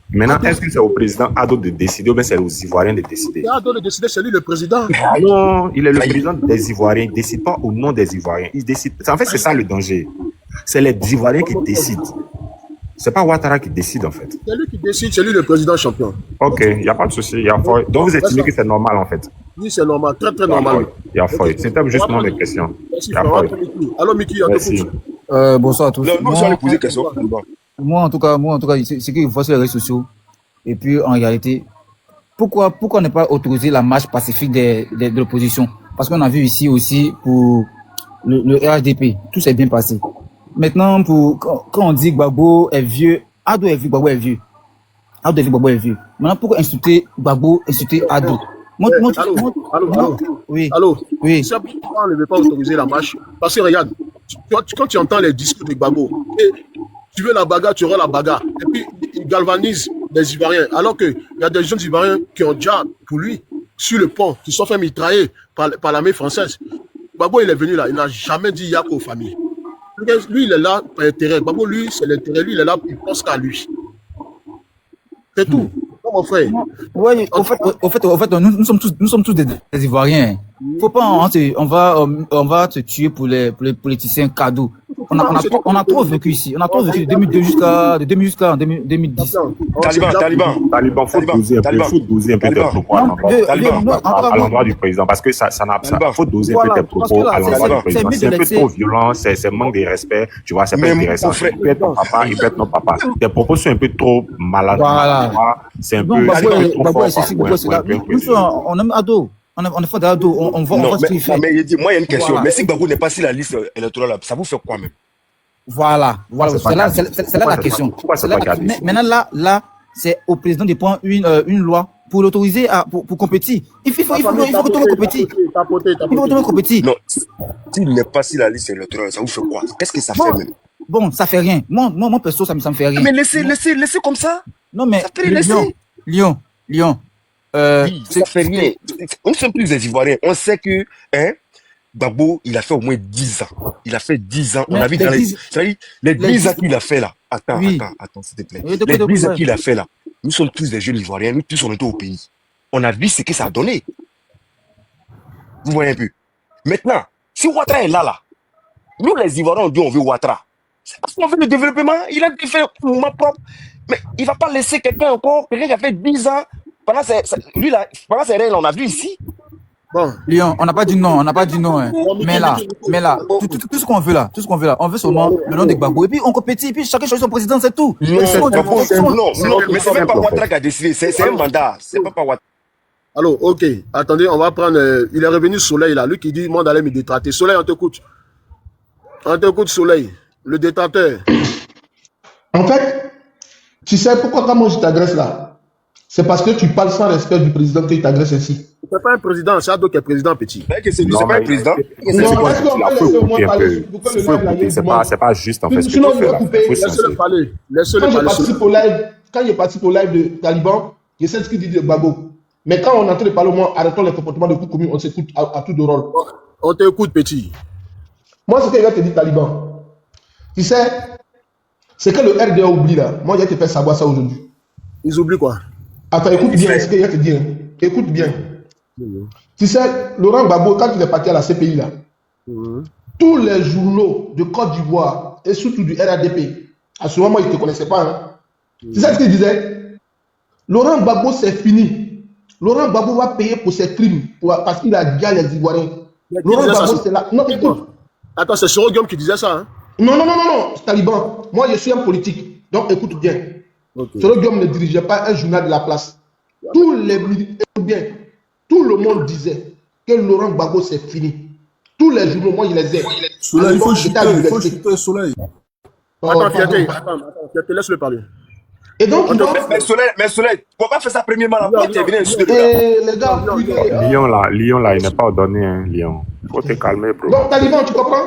Maintenant, est-ce que c'est au président Ado de décider ou bien c'est aux Ivoiriens de décider? C'est Ado de décider, c'est lui le président. Non, il est le président des Ivoiriens. Il ne décide pas au nom des Ivoiriens. Il décide. En fait, c'est ça le danger. C'est les Ivoiriens qui décident. C'est pas Ouattara qui décide en fait. C'est lui qui décide, c'est lui le président champion. Ok, il n'y a pas de souci. Donc vous estimez que c'est normal en fait? Oui, c'est normal, très très normal. Il y a foi. C'était justement mes questions. Merci. Alors Mickey, merci. Bonsoir à tous. Nous allons poser des questions. Moi en tout cas, c'est que je vois sur les réseaux sociaux. Et puis en réalité, pourquoi ne pas autoriser la marche pacifique de l'opposition? Parce qu'on a vu ici aussi pour le RHDP, tout s'est bien passé. Maintenant, quand on dit que Gbagbo est vieux, Ado est vieux, Gbagbo est vieux. Maintenant, pourquoi insulter Gbagbo, insulter Ado? Allô. Oui. C'est pourquoi on ne veut pas autoriser la marche. Parce que regarde, quand tu entends les discours de Gbagbo, tu veux la bagarre, tu auras la bagarre. Et puis, il galvanise les Ivoiriens. Alors qu'il y a des jeunes Ivoiriens qui ont déjà, pour lui, sur le pont, qui sont fait mitrailler par l'armée française. Gbagbo, il est venu là, il n'a jamais dit Yako aux familles. Lui, il est là par intérêt. Gbagbo, lui, c'est l'intérêt. Lui, il est là, il pense qu'à lui. C'est tout. Mon frère. Oui, au fait, nous sommes tous des Ivoiriens. Faut pas, on va te tuer pour les politiciens cadeaux. On a trop vécu ici. On a trop vécu de 2002 jusqu'à 2010. Taliban, faut doser un peu tes propos à l'endroit du président. Parce que ça faut doser un peu tes propos à l'endroit du président. C'est un peu trop violent, c'est manque de respect. Tu vois, c'est pas intéressant. Il peut être ton papa, il peut être notre papa. Tes propos sont un peu trop maladroits. C'est un peu trop fort. On aime Ado. On est fort d'Ado, on voit ce qu'il fait. Mais il dit, moi, il y a une question. Mais si Gbagbo n'est pas sur la liste électorale, ça vous fait quoi même? Voilà. C'est là la question. Maintenant, là, c'est au président de prendre une loi pour l'autoriser pour compétir. Il faut retourner compétir. Non, s'il n'est pas sur la liste électorale, ça vous fait quoi? Qu'est-ce que ça fait même? Bon, ça fait rien. Moi, perso, ça me fait rien. Mais laissez comme ça. Non, mais Lyon. Oui, ça fait rien. On ne sommes plus des Ivoiriens. On sait que Gbagbo, il a fait au moins 10 ans. Il a fait 10 ans. On a vu dans les 10 ans qu'il a fait là. Attends, s'il te plaît. Les 10 ans qu'il a fait là. Nous sommes tous des jeunes Ivoiriens. Nous tous, on est au pays. On a vu ce que ça a donné. Vous voyez un peu. Maintenant, si Ouattara est là, nous les Ivoiriens, on dit on veut Ouattara. C'est parce qu'on veut le développement. Il a fait un mouvement propre. Mais il ne va pas laisser quelqu'un qui a fait 10 ans, lui, là, pendant ses règles, on a vu ici. Bon. Lyon, on n'a pas dit non, hein. Mais là, tout ce qu'on veut là, on veut seulement le nom de Gbagbo. Et puis on compétit, et puis chacun choisit son président, c'est tout. Non, mais c'est même pas Ouattara qui a décidé, c'est un mandat, c'est pas Ouattara. Alors, ok, attendez, on va prendre, il est revenu Soleil là, lui qui dit, moi d'aller me détrater. Soleil, on t'écoute. Soleil, le détrateur. En fait, tu sais pourquoi quand moi je t'agresse là? C'est parce que tu parles sans respect du président qui t'agresse ici. C'est pas un président, c'est Ado qui est président, petit. C'est pas un président. C'est pas juste en fait. Sinon, quand je participe au live de Taliban, je sais ce qu'il dit de Gbagbo. Mais quand on est en train de parler au moins, arrêtons les comportements de coups communs, on s'écoute à tout de rôle. On t'écoute, petit. Moi, ce que je te dis, Taliban, tu sais, c'est que le RDA oublie là. Moi, je vais te faire savoir ça aujourd'hui. Ils oublient quoi? Attends, écoute bien ce que je vais te dire. Écoute bien. Tu sais, Laurent Gbagbo, quand il est parti à la CPI là, tous les journaux de Côte d'Ivoire et surtout du RADP, à ce moment, ils ne te connaissaient pas. Hein. Tu sais ce qu'ils disaient? Laurent Gbagbo, c'est fini. Laurent Gbagbo va payer pour ses crimes parce qu'il a gagné les Ivoiriens. Laurent Gbagbo, c'est là. Non, écoute. Attends, c'est Soro Guillaume qui disait ça, hein? Non, Taliban. Moi, je suis un politique. Donc, écoute bien. Soro Guillaume ne dirigeait pas un journal de la place. Tous les militaires, écoute bien. Tout le monde disait que Laurent Gbagbo, c'est fini. Tous les journaux, moi, je les ai. Soleil, il faut chuter, Soleil. Attends, Fiaté, laisse-le parler. Et donc, mais Soleil, pourquoi faire ça premièrement là? Les gars, Lyon là, il n'est pas ordonné, hein, Lyon. Il faut te calmer, bro. Donc, Taliban, tu comprends?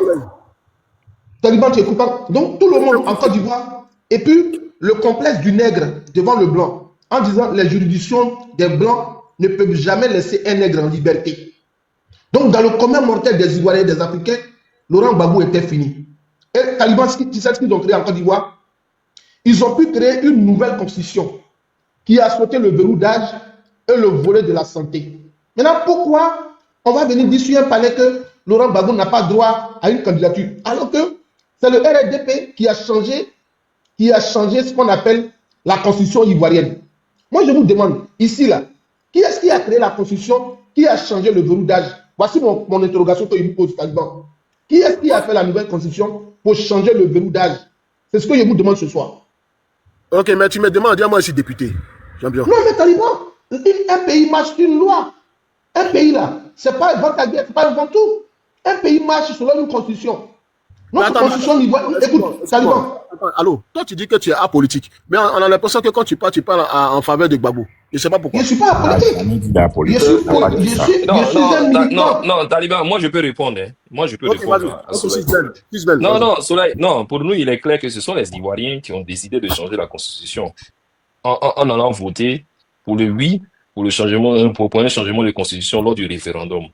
Taliban, tu écoutes pas? Donc, tout le monde en Côte d'Ivoire. Et puis, le complexe du nègre devant le blanc, en disant les juridictions des blancs ne peuvent jamais laisser un nègre en liberté. Donc, dans le commun mortel des Ivoiriens et des Africains, Laurent Gbagbo était fini. Et Taliban, tu sais ce qu'ils ont créé en Côte d'Ivoire? Ils ont pu créer une nouvelle constitution qui a sauté le verrou d'âge et le volet de la santé. Maintenant, pourquoi on va venir dire sur un palais que Laurent Gbagbo n'a pas droit à une candidature, alors que c'est le RDP qui a changé ce qu'on appelle la constitution ivoirienne. Moi, je vous demande, ici, là, qui est-ce qui a créé la constitution, qui a changé le verrou d'âge? Voici mon interrogation que je vous pose, Taliban. Qui est-ce qui a fait la nouvelle constitution pour changer le verrou d'âge? C'est ce que je vous demande ce soir. Ok, mais tu me demandes, dis-moi, je suis député. Champion. Non, mais Taliban, un pays marche sur une loi. Un pays là, c'est pas un guerre, c'est pas un tout. Un pays marche selon une constitution. Notre constitution ivoirienne. Écoute, Taliban. Allô, toi tu dis que tu es apolitique, mais on a l'impression que quand tu parles en faveur de Gbagbo. Je ne sais pas pourquoi. Je ne suis pas apolitique. Non, Taliban, moi je peux répondre. Hein. Moi je peux répondre. Non, Soleil, non, pour nous il est clair que ce sont les Ivoiriens qui ont décidé de changer la constitution en allant voter pour le oui, pour un changement de constitution lors du référendum.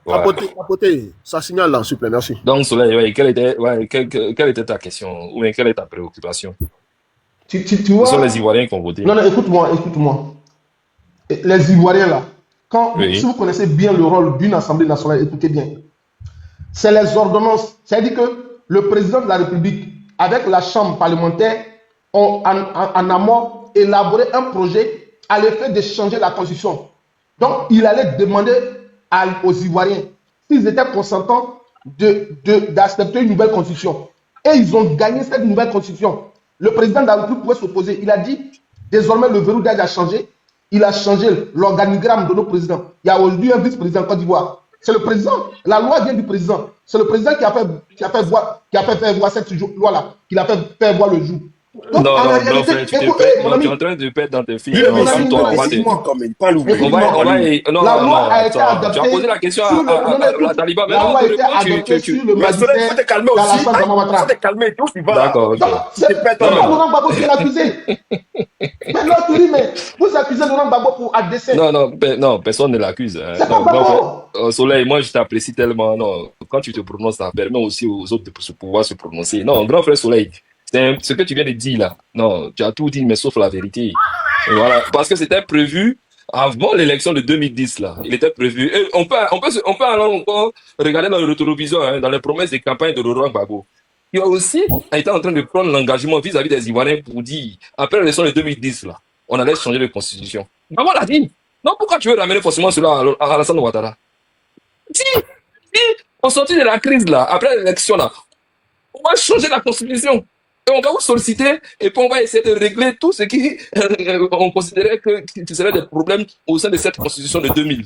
Voilà. Capoté, ça signale là, s'il vous plaît, merci. Donc, Soleil, quelle était ta question ou bien quelle est ta préoccupation? Tu vois, ce sont les Ivoiriens qui ont voté. Non, écoute-moi. Les Ivoiriens là, si vous connaissez bien le rôle d'une Assemblée nationale, écoutez bien, c'est les ordonnances. C'est-à-dire que le président de la République, avec la Chambre parlementaire, ont en amont élaboré un projet à l'effet de changer la Constitution. Donc, il allait demander aux Ivoiriens s'ils étaient consentants d'accepter une nouvelle constitution. Et ils ont gagné cette nouvelle constitution. Le président de la République pouvait s'opposer. Il a dit, désormais le verrou d'âge a changé. Il a changé l'organigramme de nos présidents. Il y a aujourd'hui un vice-président en Côte d'Ivoire. C'est le président. La loi vient du président. C'est le président qui a fait faire voir cette loi-là, qui l'a fait faire voir le jour. Donc, non, frère, tu es en train de perdre dans tes filles. La loi a été adoptée. Tu as posé la question à la Taliban. La loi a été adoptée sur le magistère. Il faut te calmer aussi. Il faut te calmer. D'accord. C'est pas Laurent Gbagbo qui l'a accusé. Mais là, tu dis, mais vous accusez Laurent Gbagbo pour adresser. Non, personne ne l'accuse. C'est pas Gbagbo. Soleil, moi, je t'apprécie tellement. Non, quand tu te prononces, ça permet aussi aux autres de pouvoir se prononcer. Non, grand frère Soleil. Ce que tu viens de dire là, non, tu as tout dit, mais sauf la vérité. Et voilà, parce que c'était prévu avant l'élection de 2010 là. Il était prévu. Et on peut alors encore regarder dans le rétroviseur, dans les promesses de campagne de Laurent Gbagbo. qui a aussi été en train de prendre l'engagement vis-à-vis des Ivoiriens pour dire, après l'élection de 2010, là, on allait changer de constitution. Gbagbo l'a dit. Non, pourquoi tu veux ramener forcément cela à Alassane Ouattara? Si on sortit de la crise, là, après l'élection, là, on va changer la constitution. Et on va vous solliciter et puis on va essayer de régler tout ce qui on considérait que serait des problèmes au sein de cette constitution de 2000.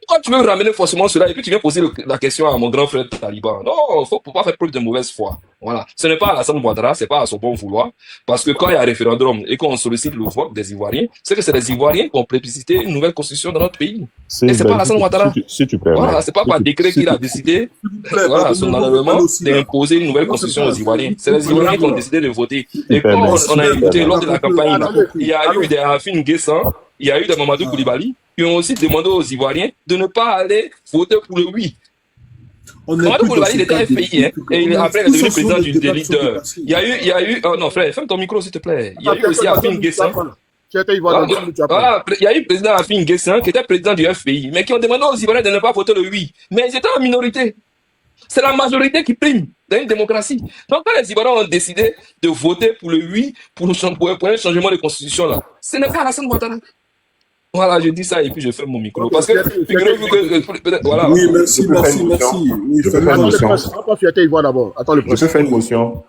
Pourquoi tu veux ramener forcément cela et puis tu viens poser la question à mon grand frère Taliban? Non, il ne faut pas faire preuve de mauvaise foi. Voilà. Ce n'est pas Alassane Ouattara, ce n'est pas à son bon vouloir. Parce que quand il y a un référendum et qu'on sollicite le vote des Ivoiriens, c'est que c'est les Ivoiriens qui ont plébiscité une nouvelle constitution dans notre pays. Et ce n'est pas Alassane Ouattara. Si tu permets. Voilà, ce n'est pas par décret qu'il a décidé, voilà, son enlèvement, d'imposer une nouvelle constitution aux Ivoiriens. C'est les Ivoiriens qui ont décidé de voter. Et quand on a écouté lors de la campagne, il y a eu des Afin Guessan, il y a eu des Mamadou Koulibaly, qui ont aussi demandé aux Ivoiriens de ne pas aller voter pour le oui. Mamadou Koulibaly, il était FPI, hein, et après, il est devenu président des leaders. Il y a eu, oh non, frère, ferme ton micro, s'il te plaît. Il y a eu aussi Afin Guessan. Voilà, il y a eu le président Afin Guessan, qui était président du FPI, mais qui ont demandé aux Ivoiriens de ne pas voter le oui. Mais ils étaient en minorité. C'est la majorité qui prime dans une démocratie. Donc, quand les Ivoiriens ont décidé de voter pour le oui, pour un changement de constitution, là, ce n'est pas Alassane Ouattara. Voilà, je dis ça et puis je ferme mon micro. Parce que, figurez-vous que, voilà. Oui, merci. Je peux faire une motion. Je peux faire une motion.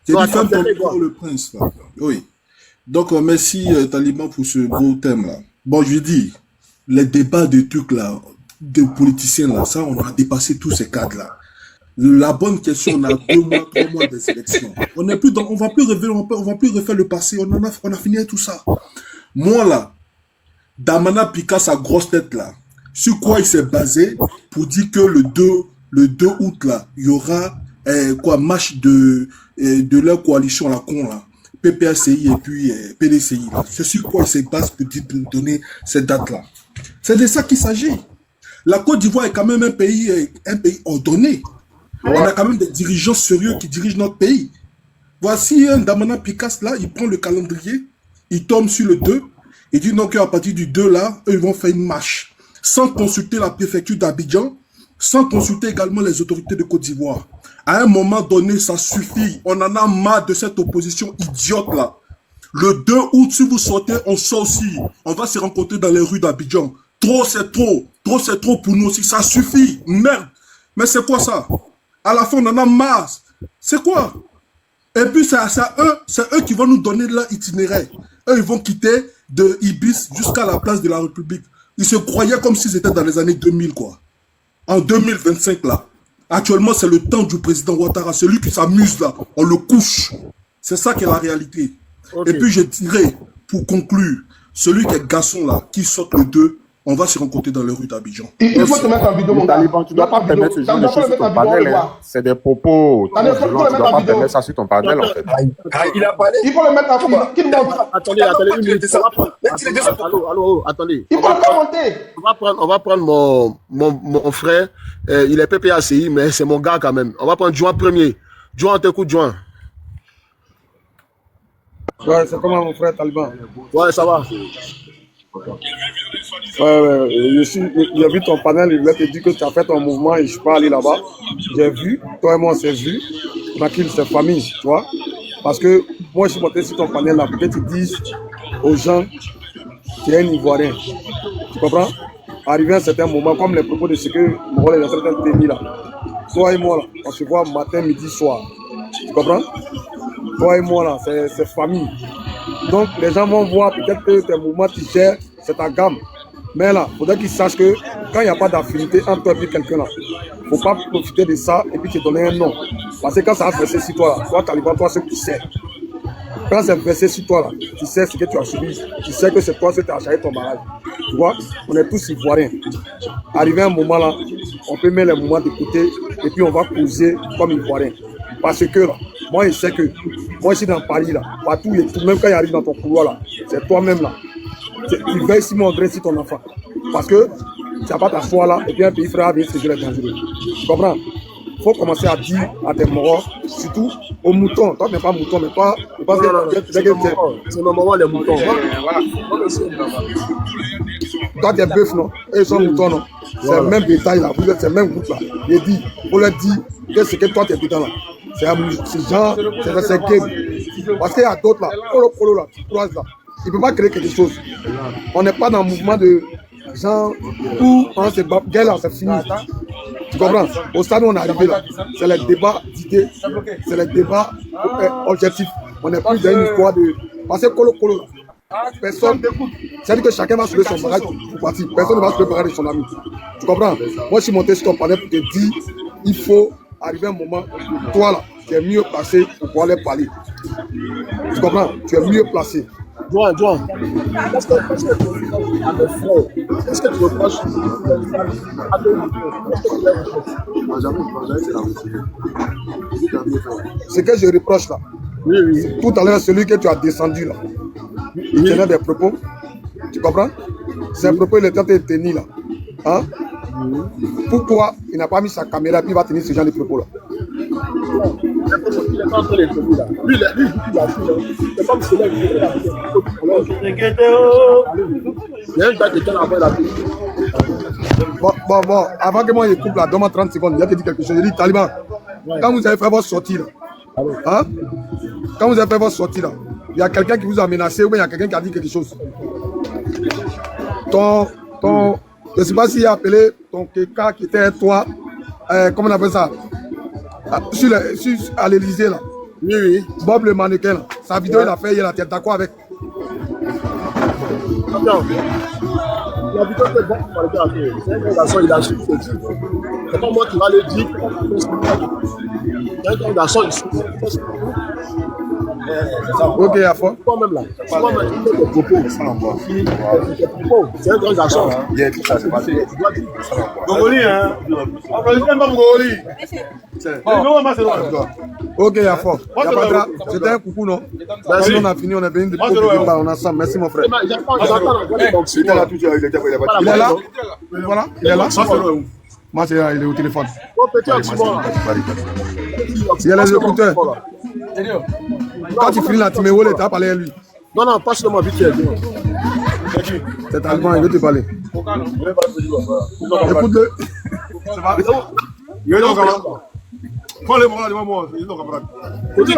C'est différent pour le prince, là. Oui. Donc, merci, Taliban, pour ce beau thème-là. Bon, je dis, les débats de trucs, là, de politiciens, là, ça, on a dépassé tous ces cadres-là. La bonne question, on a 2 mois, 3 mois des élections. On n'est plus dans, on va plus refaire le passé. On a fini avec tout ça. Moi, là, Damana piqua sa grosse tête là. Sur quoi il s'est basé pour dire que le 2 août là, il y aura marche de leur coalition la con là, PPACI et puis PDCI là. C'est sur quoi il s'est basé pour donner cette date là. C'est de ça qu'il s'agit. La Côte d'Ivoire est quand même un pays ordonné. On a quand même des dirigeants sérieux qui dirigent notre pays. Voici un Damana Picasse là, il prend le calendrier, il tombe sur le 2. Il dit donc qu'à partir du 2 là, eux ils vont faire une marche sans consulter la préfecture d'Abidjan, sans consulter également les autorités de Côte d'Ivoire. À un moment donné, ça suffit. On en a marre de cette opposition idiote là. Le 2 août, si vous sortez, on sort aussi. On va se rencontrer dans les rues d'Abidjan. Trop, c'est trop. Trop, c'est trop pour nous aussi. Ça suffit. Merde. Mais c'est quoi ça? À la fin, on en a marre. C'est quoi? Et puis, c'est eux qui vont nous donner leur itinéraire. Eux, ils vont quitter de Ibis jusqu'à la place de la République. Ils se croyaient comme s'ils étaient dans les années 2000, quoi. En 2025, là. Actuellement, c'est le temps du président Ouattara. Celui qui s'amuse, là, on le couche. C'est ça qui est la réalité. Okay. Et puis, je dirais, pour conclure, celui qui est garçon, là, qui sort le 2, on va se rencontrer dans les rues d'Abidjan. Il faut te mettre en vidéo, mon Taliban. Tu ne dois pas permettre ce genre de choses sur ton panel. C'est des propos. Tu ne dois pas permettre ça sur ton panel, en fait. Il a parlé. Il faut le mettre en vidéo. Attendez, attendez. Il faut le commenter. On va prendre mon frère. Il est PPACI, mais c'est mon gars quand même. On va prendre Juan premier. Juan, t'écoutes, Juan. Ouais, c'est comment mon frère Taliban? Ouais, ça va. Ouais, j'ai vu ton panel, il voulait te dire que tu as fait ton mouvement et je suis pas allé là-bas. J'ai vu, toi et moi on s'est vu, tranquille, c'est famille, tu vois. Parce que moi je suis monté sur ton panel là pour que tu dises aux gens qu'il y a un Ivoirien. Tu comprends? Arrivé à un certain moment, comme les propos de ce que Morol est en train de tenir là. Toi et moi là, on se voit matin, midi, soir. Tu comprends? Toi et moi là, c'est famille. Donc les gens vont voir peut-être que tes mouvements tu gères, c'est ta gamme. Mais là, il faudrait qu'ils sachent que quand il n'y a pas d'affinité entre toi et quelqu'un là, il ne faut pas profiter de ça et puis te donner un nom. Parce que quand ça va verser sur toi là, toi Taliban, toi ce que tu sais. Quand c'est versé sur toi là, tu sais ce que tu as subi. Tu sais que c'est toi ce que tu as acheté ton barrage. Tu vois, on est tous ivoiriens. Arrivé à un moment là, on peut mettre les moments de côté et puis on va causer comme ivoiriens. Parce que là, moi je sais que, moi je suis dans Paris là, partout et tout, même quand il arrive dans ton couloir là, c'est toi-même là. Tu veilles si mon adresse sur ton enfant. Parce que tu n'as pas ta foi là, et puis un pays frère vient se jouer les dangereux. Tu comprends? Il faut commencer à dire à tes morts, surtout aux moutons. Toi, tu n'es pas mouton, mais toi, tu penses que c'est normalement les moutons. Voilà. Toi, tu es bœuf, non? Et ils sont moutons, non? C'est le même bétail là, vous êtes le même groupe là. Il dit, il faut leur dire que c'est que toi, tu es dedans là. c'est genre, c'est game. Parce qu'il y a d'autres là, Colo là, qui croisent là. Il ne peut pas créer quelque chose. On n'est pas dans le mouvement de gens où on se bat, là, c'est fini. Tu comprends? Au stade où on est arrivé là, c'est le débat d'idées, c'est le débat objectif. On n'est plus dans une histoire de. Parce que Colo là, personne. C'est-à-dire que chacun va soulever son bagage pour partir. Personne ne va soulever le bagage de son ami. Tu comprends? Moi, je suis monté sur ton panel pour te dire il faut arriver un moment où toi là, tu es mieux placé pour pouvoir les parler. Tu comprends? Tu es mieux placé. Joan, est-ce que tu reproches ce que je reproche là, oui. Tout à l'heure, celui que tu as descendu là, il tenait des propos, tu comprends? Ces propos, il est en train de tenir là. Hein? Pourquoi il n'a pas mis sa caméra et puis il va tenir ce genre de propos là? Bon, avant que moi je coupe là, donne-moi 30 secondes, il a te dit quelque chose. Il dit Taliban, quand vous avez fait votre sortie là, hein? Quand vous avez fait votre sortie là, il y a quelqu'un qui vous a menacé ou bien il y a quelqu'un qui a dit quelque chose. Je ne sais pas s'il a appelé ton quelqu'un qui était toi, comment on appelle ça? À l'Élysée là. Oui. Bob le mannequin là. Sa vidéo il a fait hier, tu es d'accord avec? Non. La vidéo que Bob le mannequin a fait, c'est un garçon, il a su. C'est pas moi qui va le dire. C'est un garçon, il suit. Ok, à fond. Toi-même là. Toi-même, tu fais des propos. C'est un grand garçon. Il y a tout ça, c'est passé. Gogoli, hein? On ne pas Gogoli. Ok, à fond. C'était un coucou, non? Merci, on a fini, on est venu de on est ensemble. Merci, mon frère. Il est là. Il est là? Voilà, il est là? Moi, il est au téléphone. Il y a les écouteurs. Quand tu finis la Timéo, tu as parlé à lui. Non, pas seulement vite fait. C'est allemand, il veut te parler. Écoute-le. Prends les bras devant moi, ils sont camarades. Il dit,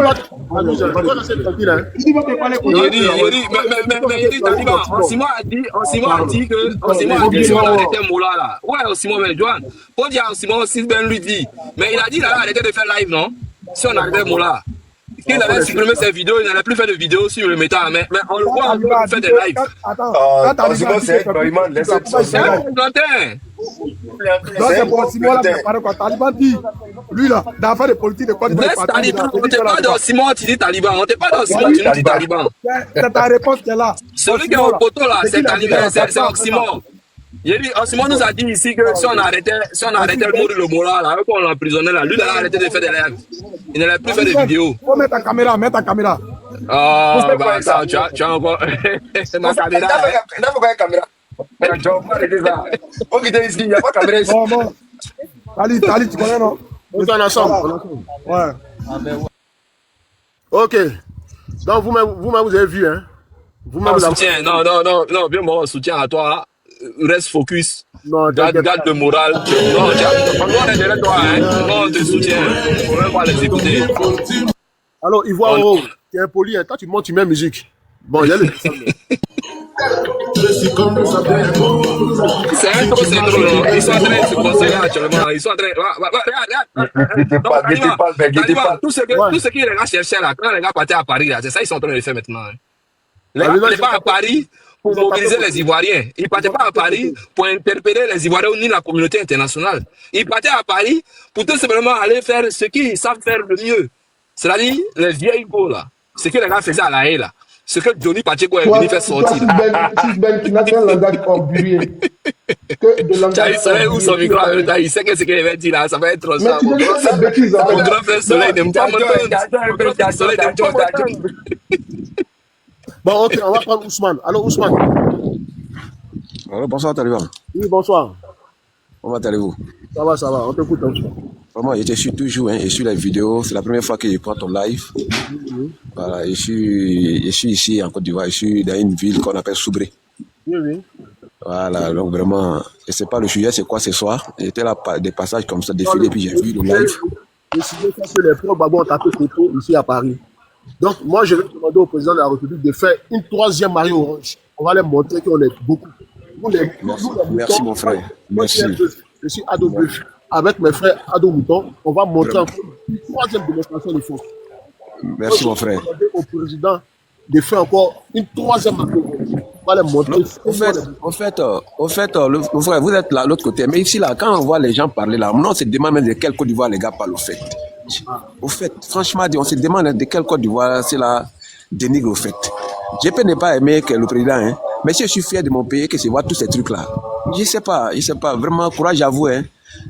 Taliban, Simon a dit que si on arrêtait Moula là. Ouais, Simon, mais Johan, on dit à Simon, si Ben lui dit, mais il a dit là, arrêtez de faire live, non? Si on arrêtait Moula. Il allait supprimer ses vidéos, il n'allait plus faire de vidéos sur le méta, mais on le voit encore faire des lives. Attends, c'est Taliban, laissez c'est un plantain. Donc c'est pour Simon là, préparer quoi. Taliban dit, lui là, dans l'affaire de politique de quoi il laisse Taliban, on n'était pas dans Simon, tu dis Taliban, on n'était pas dans Simon, tu dis Taliban. C'est ta réponse qui est là. Celui qui est au poteau là, c'est Taliban, c'est Oxymore. Simon nous a dit ici que si on arrêtait le mot de Lomola, là, qu'on l'emprisonnait là, lui il a arrêté de faire des lives. Il n'allait plus faire de vidéos. Faut mettre ta caméra, Ah, bah ça, tu as encore. C'est ma caméra. Il n'a pas de caméra. Mais tu vas pas arrêter ça. Faut quitter ici, il n'y a pas de caméra ici. Bon. Tali, tu connais, non? On est ensemble. Ouais. Ok. Donc vous-même, vous avez vu, hein? Vous-même, soutien. Non, bien moi, soutien à toi. Reste focus. Non, garde le moral. Non, on est derrière toi, hein. Non, on te soutient. On ne va pas les écouter. Alors, Ivoire, tu es impoli, hein. Quand tu montes, tu mets musique. Bon, il y a le. C'est un trop drôle. Ils sont en train de se consoler actuellement. Ils sont en train. Regarde. Tout ce que les gars cherchaient là, quand les gars partaient à Paris, c'est ça qu'ils sont en train de le faire maintenant. Les gars n'allaient pas à Paris pour mobiliser les Ivoiriens. Ils ne partaient pas à Paris pour interpeller les Ivoiriens ni la communauté internationale. Ils partaient à Paris pour tout simplement aller faire ce qu'ils savent faire le mieux. C'est-à-dire les vieilles go là. Ce que les gars faisaient à la haie là. Ce que Johnny Pacheco est venu faire sortir. Ben qui n'a qu'un langage orgueilleux. Il savait où son micro, il sait que ce qu'il avait dit là, ça va être trop ça. Mon grand frère Soleil n'aime pas mon Soleil n'aime pas. Bon, ok, on va prendre Ousmane. Allô, Ousmane. Alors, bonsoir, Taliban. Oui, bonsoir. Comment allez-vous? Ça va, on t'écoute. Vraiment, je te suis toujours, je suis la vidéo. C'est la première fois que je prends ton live. Voilà, je suis ici en Côte d'Ivoire. Je suis dans une ville qu'on appelle Soubré. Oui. Voilà, donc vraiment, je ne sais pas le sujet, c'est quoi ce soir. J'étais là, des passages comme ça, défilé, puis j'ai vu le live. décidé que les pro-Gbagbo ont tapé Coco ici à Paris. Donc, moi, je vais demander au président de la République de faire une 3e marée orange. On va leur montrer qu'on est beaucoup. Merci, mon frère. Merci. Je suis Ado Bœuf. Avec mes frères Ado Mouton, on va montrer encore une 3e démonstration de force. Merci, mon frère. Je vais demander au président de faire encore une 3e marée orange. On va les montrer. Au fait, mon frère, vous êtes là, l'autre côté. Mais ici, là, quand on voit les gens parler là, on se demande même de quelle Côte d'Ivoire les gars parlent au fait. Au fait, franchement, on se demande de quelle Côte d'Ivoire c'est la dénigre au fait. Je peux ne pas aimer que le président, hein, mais je suis fier de mon pays que je vois tous ces trucs-là. Je sais pas, vraiment, courage à vous, hein.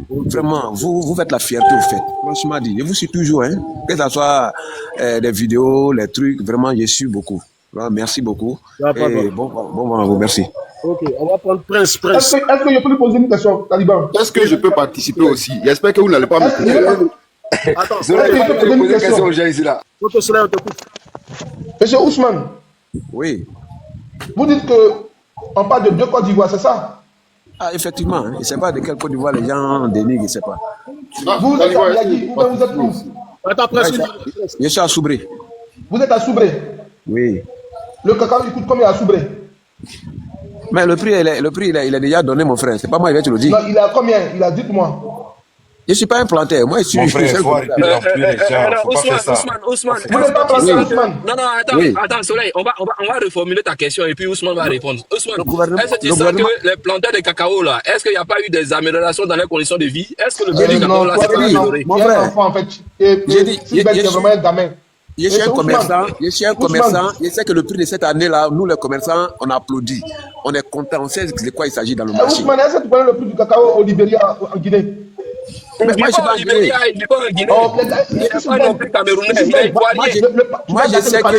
Vraiment, vous faites la fierté au fait. Franchement dit, je vous suis toujours, hein. Que ce soit des vidéos, les trucs, vraiment, je suis beaucoup. Voilà, merci beaucoup. Et bon, à vous, merci. Ok, on va prendre Prince. Est-ce que je peux lui poser une question, Taliban? Est-ce que je peux participer aussi? J'espère que vous n'allez pas me... Attends, Soleil, je peux poser une question aux gens ici là. Monsieur Ousmane. Oui. Vous dites qu'on parle de 2 Côtes d'Ivoire, c'est ça? Ah, effectivement, je ne sais pas de quelle Côte d'Ivoire les gens dénigrent, je ne sais pas. Vous êtes à Yagi, vous êtes où? Attends, Prince. Je suis à Soubré. Vous êtes à Soubré? Oui. Le cacao, il coûte combien à Soubré? Mais le prix, il est déjà donné, mon frère. C'est pas moi qui vais te le dire. Non, il a combien? Il a, dites-moi. Je ne suis pas un planteur. Moi, je suis... Mon frère, il faut arrêter d'enfler les gens. Faut pas faire ça. Ousmane. Vous n'êtes pas planteur, Ousmane? Non, attends, Soleil. On va reformuler ta question et puis Ousmane va répondre. Ousmane, est-ce que tu sens que les planteurs de cacao, là, est-ce qu'il n'y a pas eu des améliorations dans les conditions de vie? Est-ce que le prix du cacao, là, c'est pas amélioré? Mon frère, en fait, j'ai dit, c'est vraiment un gamin. Je suis un commerçant, je sais que le prix de cette année-là, nous les commerçants, on applaudit. On est content, on sait de quoi il s'agit dans le marché. Ousmane, est-ce que tu connais le prix du cacao au Libéria, en Guinée? Mais moi, je suis pas en Guinée. Il n'est pas en Guinée. Il n'est pas non plus camerounais. Il est ivoirien. Moi, je sais que...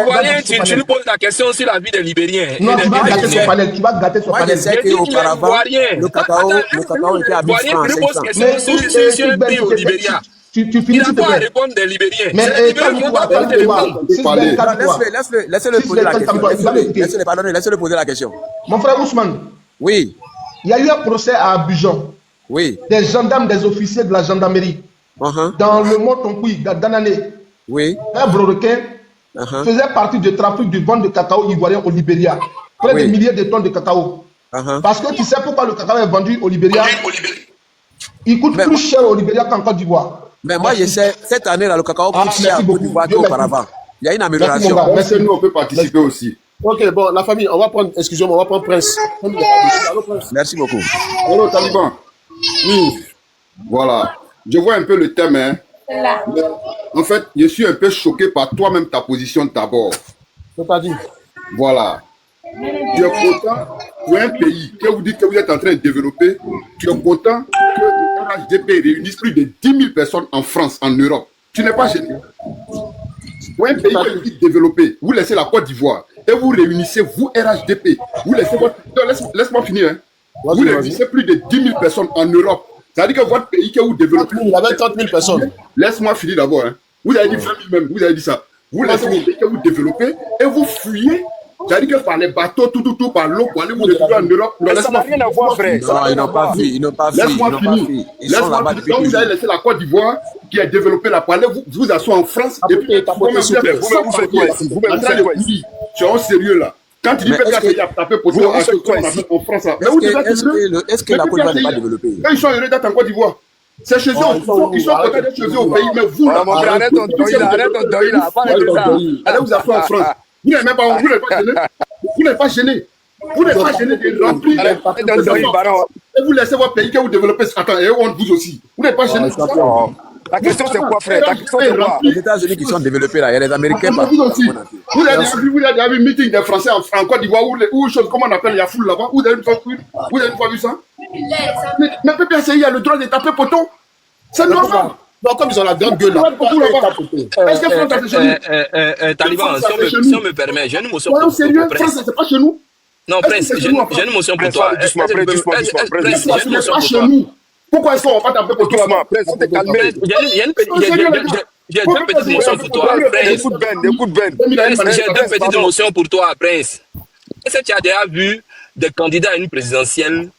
Ivoirien, tu lui poses la question sur la vie des Libériens. Non, tu vas gâter son panel. Tu vas gâter son panel. Moi, je sais qu'auparavant, le cacao était à 1000 francs. Tu lui poses question sur un prix au Libéria. Tu finis, il n'a pas à répondre des Libériens. Mais c'est les Libériens qui ont pas de répondre. Laissez-le poser la question. Laissez-le poser la question. Mon frère Ousmane. Oui. Il y a eu un procès à Abidjan. Oui. Des gendarmes, des officiers de la gendarmerie. Dans le mont Tonkoui, d'Anané. Oui. Un brodequin faisait partie du trafic du vente de cacao ivoirien au Libéria. Près de milliers de tonnes de cacao. Parce que tu sais pourquoi le cacao est vendu au Libéria? Il coûte plus cher au Libéria qu'en Côte d'Ivoire. Mais moi, je sais, cette année-là, le cacao coûte cher en Côte d'Ivoire qu'auparavant. Il y a une amélioration. Merci, nous, on peut participer aussi. Ok, bon, la famille, on va prendre, excusez-moi, on va prendre Prince. Merci beaucoup. Allô, Taliban. Oui. Voilà. Je vois un peu le thème, hein. Mais, en fait, je suis un peu choqué par toi-même, ta position d'abord. C'est-à-dire? Voilà. Tu es content pour un pays que vous dites que vous êtes en train de développer. Tu es content que le RHDP réunisse plus de 10 000 personnes en France, en Europe. Tu n'es pas gêné. Pour un pays que vous dites développer, vous laissez la Côte d'Ivoire et vous réunissez, vous RHDP, vous laissez votre... Laisse-moi finir. Hein. Vous réunissez plus de 10 000 personnes en Europe. Ça veut dire que votre pays que vous développez... Il y avait 30 000 personnes. Laisse-moi finir d'abord. Hein. Vous avez dit 20 000 même, vous avez dit ça. Vous laissez votre pays que vous développez et vous fuyez. C'est-à-dire que par les bateaux, tout, par l'eau, pour aller vous retrouver en Europe. Mais ça n'a rien à voir, frère. Non, ils n'ont pas fui, Laisse-moi finir. Laisse-moi finir. Quand vous avez laissé la Côte d'Ivoire, qui a développé la palais, vous asseoir en France, et puis vous-même, vous faites quoi ici? Vous-même, tu es en sérieux là. Quand tu dis que tu as tapé pour toi, en France, est-ce que la Côte d'Ivoire n'est pas développée? Ils sont heureux d'être en Côte d'Ivoire. C'est chez eux, ils sont contents d'être chez eux au pays, mais vous, là, arrête ton deuil là, allez vous asseoir en France. Vous n'êtes pas gêné. Vous n'êtes pas gêné. Vous n'êtes pas gêné de remplir les papiers. Et vous laissez votre pays que vous développez. Attends, et on vous aussi. Vous n'êtes pas gêné. La question c'est quoi, frère? La question c'est quoi? Les États-Unis qui sont développés là, il y a les Américains. Vous aussi. Vous avez vu un meeting des Français en Côte d'Ivoire où comment on appelle, il y a foule là-bas. Vous avez une fois vu ça? Mais PPACI, il y a le droit de taper poteau. C'est normal. Non, comme ils ont la grande gueule là. Est-ce que France, c'est chez nous? Taliban, si on me permet, j'ai une motion pour sérieux, France, c'est pas chez nous. Non, Prince, j'ai une motion pour toi. Doucement, c'est pas chez nous. Pourquoi est-ce qu'on va pas taper pour toi? Prince, t'es calmé. J'ai deux petites motions pour toi, Prince. J'ai deux petites motions pour toi, Prince. Est-ce que tu as déjà vu des candidats à une présidentielle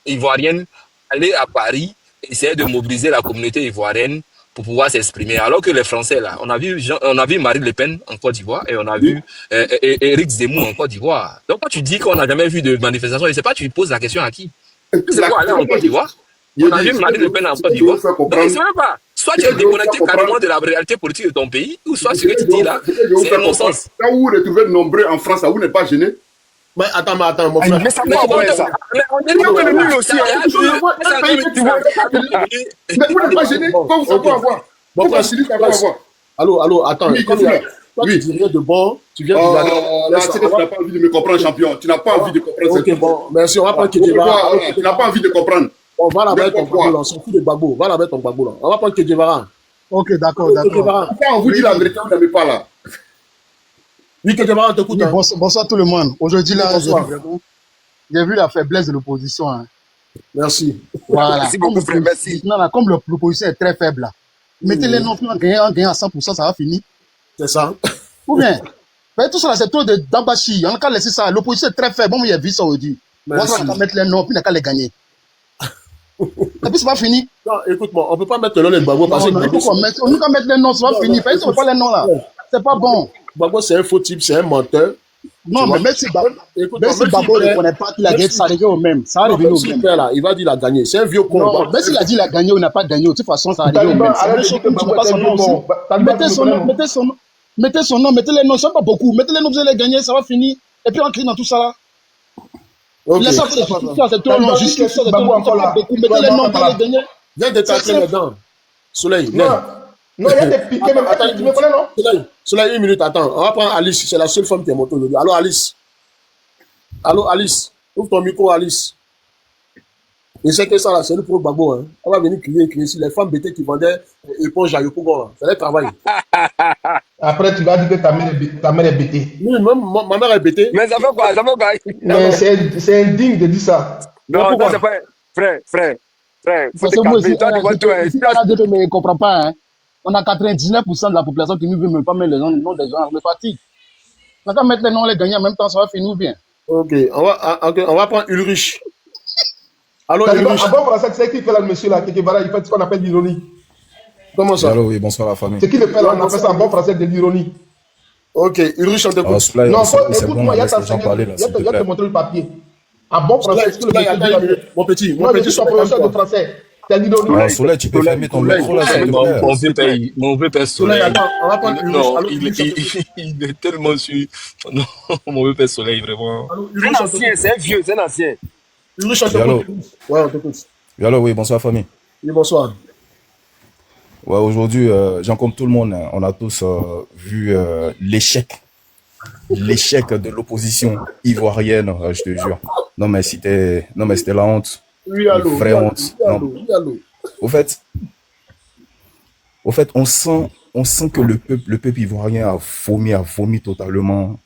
ivoirienne aller à Paris, essayer de mobiliser la communauté ivoirienne pour pouvoir s'exprimer. Alors que les Français, là, on a vu Marine Le Pen en Côte d'Ivoire et on a vu Éric Zemmour en Côte d'Ivoire. Donc, quand tu dis qu'on n'a jamais vu de manifestation, je ne sais pas, tu poses la question à qui? C'est quoi aller en Côte d'Ivoire? On a vu Marine Le Pen en Côte d'Ivoire. Donc, je ne sais même pas. Soit tu es déconnecté carrément de la réalité politique de ton pays, ou soit ce que tu dis là, c'est un non-sens. Quand vous vous retrouvez nombreux en France, ça vous n'est pas gêné? Mais attends, mon frère. Mais ça va envoyer ça. Mais on est lui aussi. Mais vous n'êtes pas gêné? Quand vous savez avoir. Bon, frère, Sylvie, ça va avoir. Allô, attends. Oui, tu viens de bon. Tu viens de là, c'est que tu n'as pas envie de me comprendre, champion. Tu n'as pas envie de comprendre. Ok, bon, merci. On va prendre Kedjevara. Tu n'as pas envie de comprendre. On va la mettre ton Gbagbo là. On s'en fout de Gbagbo. Va la mettre ton Gbagbo là. On va prendre Kedjevara. Ok, d'accord. Pourquoi on vous dit la vérité, vous n'aimez pas là? Oui, Kedjevara, on t'écoute. Bonsoir tout le monde. Aujourd'hui, là, j'ai vu la faiblesse de l'opposition. Hein. Merci. Voilà. Merci beaucoup, frère. Merci. Comme l'opposition est très faible là, mettez les noms en gagnant à 100%, ça va finir. C'est ça. Ou bien, tout ça, c'est trop d'ambachi. On a qu'à laisser ça. L'opposition est très faible. Bon, il y a vu ça aujourd'hui. On va mettre les noms, puis on a qu'à les gagner. Et puis, c'est pas fini. Non, écoute-moi, on ne peut pas mettre le nom de Gbagbo parce que. On nous qu'à mettre les noms, ça va finir. Parce qu'on ne pas les noms là. C'est pas bon. Gbagbo, c'est un faux type, c'est un menteur. Non, mais même si Gbagbo ne connaît pas qu'il a gagné, ça arrive au même. Ça arrive au même. Là, il va dire qu'il a gagné. C'est un vieux con. Non, même s'il a dit qu'il a gagné ou n'a pas gagné, de toute façon, ça arrive au même. Mettez son nom, mettez les noms, ça pas beaucoup. Mettez les noms, vous allez gagner, ça va finir. Et puis on crie dans tout ça là. Laissez faire c'est trop long. Juste ça, c'est trop long. Mettez les noms, vous allez gagner. Viens de t'attendre les dents. Soleil, non, il y a des piquets même. Attends, tu me connais, non? Soleil, une minute, attends. On va prendre Alice, c'est la seule femme qui est montée aujourd'hui. Allô, Alice. Ouvre ton micro, Alice. Et c'est que ça, là, c'est le pro Gbagbo. Hein. On va venir crier sur les femmes bêtées qui vendaient éponges à Yopougon. C'est le travail. Après, tu vas dire que ta mère est bêtée. Oui, même ma mère est bêtée. Mais ça fait quoi? Mais c'est indigne de dire ça. Non, c'est pas. Frère. Faut te calmer. Toi, tu ne comprends pas. Hein. On a 99% de la population qui ne veut même pas mettre les noms des gens. On est fatigue. On va mettre les noms, les gagnants en même temps, ça va finir bien. Ok, on va prendre Ulrich. Alors, en bon français, c'est qui fait là, le monsieur là, il fait ce qu'on appelle l'ironie. Comment ça? Alors, oui, bonsoir la famille. C'est qui le fait là, on appelle ça en bon français de l'ironie. Ok, Ulrich, on t'écoute. Non, écoute-moi, il y a te montrer le papier. En bon français, c'est le mon petit, je suis professeur de français. C'est l'ironie. Soleil, tu peux fermer ton micro là, s'il te plaît. Mon vieux père Soleil. On va prendre Ulrich. Il est tellement sûr. Non, mon vieux père Soleil, vraiment. C'est un ancien, c'est un vieux, c'est un ancien. Ulrich, on t'écoute. Ouais, on t'écoute. Alors, oui, bonsoir famille. Oui, bonsoir. Ouais, aujourd'hui, genre comme tout le monde, on a tous vu l'échec de l'opposition ivoirienne, je te jure. Non mais c'était la honte. Oui, allô. Vraie honte. Au fait, on sent que le peuple ivoirien a vomi totalement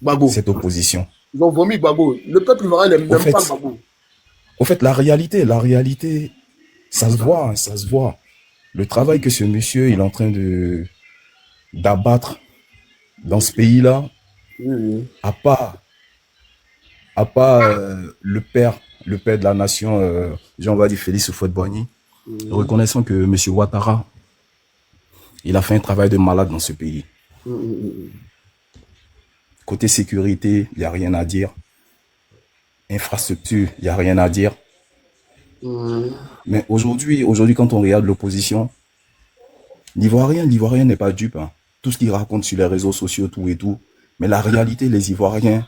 Gbagbo. cette opposition. Ils ont vomi Gbagbo. Le peuple ivoirien n'aime même pas Gbagbo. Au fait, la réalité, ça se voit. Le travail que ce monsieur il est en train d'abattre dans ce pays-là, à part le père de la nation, on va dire Félix Houphouët-Boigny, reconnaissant que M. Ouattara, il a fait un travail de malade dans ce pays. Côté sécurité, il n'y a rien à dire. Infrastructure, il n'y a rien à dire. Mais aujourd'hui, quand on regarde l'opposition, l'Ivoirien n'est pas dupe. Hein. Tout ce qu'il raconte sur les réseaux sociaux, tout et tout. Mais la réalité, les Ivoiriens,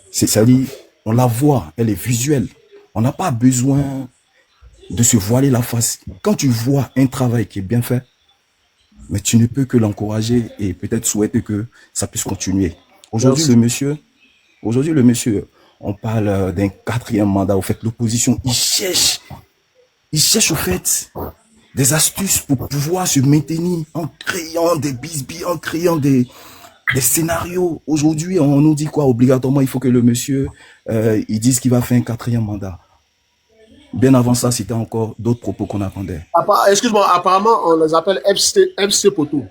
c'est-à-dire, on la voit, elle est visuelle. On n'a pas besoin de se voiler la face. Quand tu vois un travail qui est bien fait, mais tu ne peux que l'encourager et peut-être souhaiter que ça puisse continuer. Aujourd'hui, le monsieur, on parle d'un 4e mandat. Au fait, l'opposition, il cherche au fait des astuces pour pouvoir se maintenir en créant des bisbilles, en créant des scénarios. Aujourd'hui, on nous dit quoi? Obligatoirement, il faut que le monsieur, il dise qu'il va faire un 4e mandat. Bien avant ça, c'était encore d'autres propos qu'on attendait. Excuse-moi, apparemment, on les appelle MC Poto.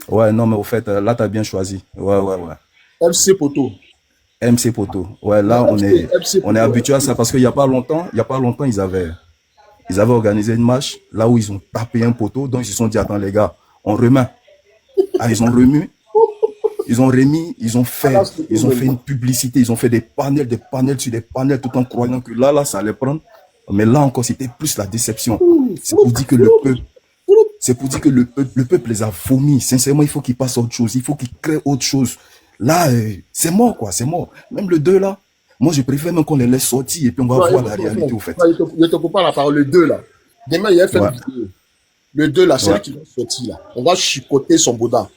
Ouais, non, mais au fait, là, tu as bien choisi. Ouais. MC Poto. MC Poto. Ouais, là, on est habitué à ça parce qu'il n'y a pas longtemps, ils avaient Ils avaient organisé une marche, là où ils ont tapé un poteau, donc ils se sont dit, attends les gars, on remet. Ah, ils ont remis. Ils ont remis, ils ont fait une publicité, ils ont fait des panels sur des panels, tout en croyant que là, ça allait prendre. Mais là encore, c'était plus la déception. C'est pour dire que le peuple les a vomis. Sincèrement, il faut qu'ils passent à autre chose, il faut qu'ils créent autre chose. Là, c'est mort, quoi, c'est mort. Même le 2, là, moi, je préfère même qu'on les laisse sortir et puis on va voir la réalité, au fait. Je te coupe pas la parole, le 2, là. Demain, il y a fait une vidéo. Le 2, là, c'est lui qui va sortir, là. On va chicoter son Bouddha.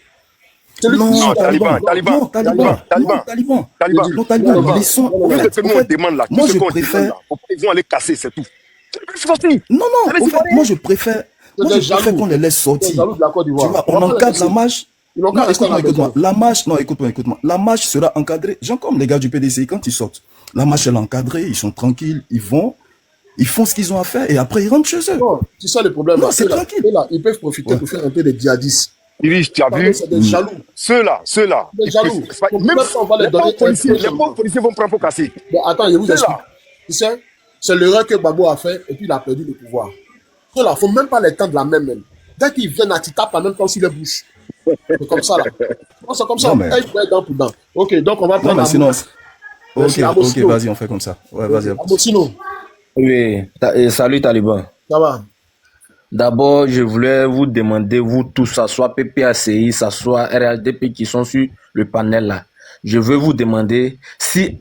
Non, Taliban. Ils sont. On demande là. Moi, je préfère. Ils vont aller casser, c'est tout. Non, moi, je préfère qu'on les laisse sortir. Tu vois, on encadre la marche. Non, écoute-moi. La marche, écoute-moi. La marche sera encadrée. Genre comme les gars du PDC, quand ils sortent, la marche est encadrée, ils sont tranquilles, ils font ce qu'ils ont à faire et après ils rentrent chez eux. Non, c'est ça le problème. Non, c'est tranquille. Là, ils peuvent profiter pour faire un peu des djihadistes. Tu as vu? C'est des jaloux. Ceux-là. Des jaloux. Même on va les donner. Les bons policiers vont prendre pour casser. Mais attends, je vous explique. Tu sais, c'est l'erreur que Gbagbo a fait et puis il a perdu le pouvoir. Ceux-là, il ne faut même pas les tendre la main même. Dès qu'ils viennent à tu tapes en même temps sur les bouches. C'est comme ça là. Non, c'est comme ça. Dent pour dent. Ok, donc on va prendre. Non, mais sinon. Ok, vas-y, on fait comme ça. Ouais, vas-y. Sinon. Oui, salut Taliban. Ça va? D'abord, je voulais vous demander, vous tous, ça soit PPACI, ça soit RHDP qui sont sur le panel là. Je veux vous demander si,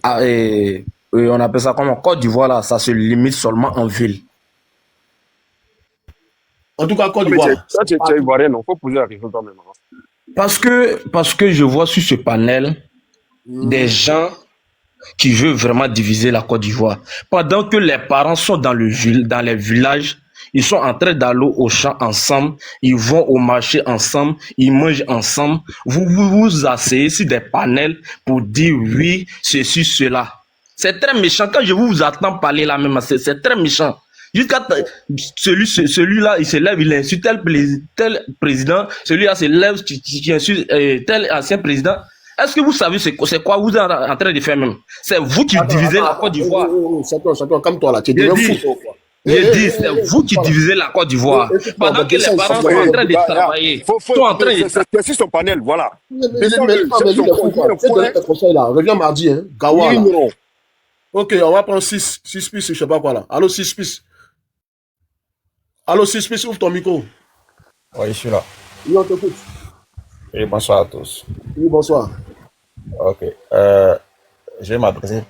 on appelle ça comme en Côte d'Ivoire là, ça se limite seulement en ville. En tout cas, Côte d'Ivoire. Ça, tu es ivoirien, non? Faut poser la question quand même. Parce que je vois sur ce panel des gens qui veulent vraiment diviser la Côte d'Ivoire. Pendant que les parents sont dans les villages, ils sont en train d'aller au champ ensemble, ils vont au marché ensemble, ils mangent ensemble. Vous asseyez sur des panels pour dire oui, ceci, cela. C'est très méchant. Quand je vous attends parler là même, c'est très méchant. Jusqu'à celui-là, il se lève, il insulte tel président, celui-là se lève, qui insulte tel ancien président. Est-ce que vous savez c'est quoi vous êtes en train de faire même? C'est vous qui divisez la Côte d'Ivoire. Chacun, comme toi là, tu es devenu fou. Je dis, c'est vous qui divisez la Côte d'Ivoire. Pendant que les parents sont en train de travailler. Sont en train de travailler. C'est sur son panel, voilà. Reviens mardi, hein. Gawa. Ok, on va prendre 6 pistes, je sais pas quoi là. Allô, 6 pistes. Allô, 6 pistes, ouvre ton micro. Oui, je suis là. Oui, on t'écoute. Oui, bonsoir à tous. Oui, bonsoir. Ok. Je vais m'adresser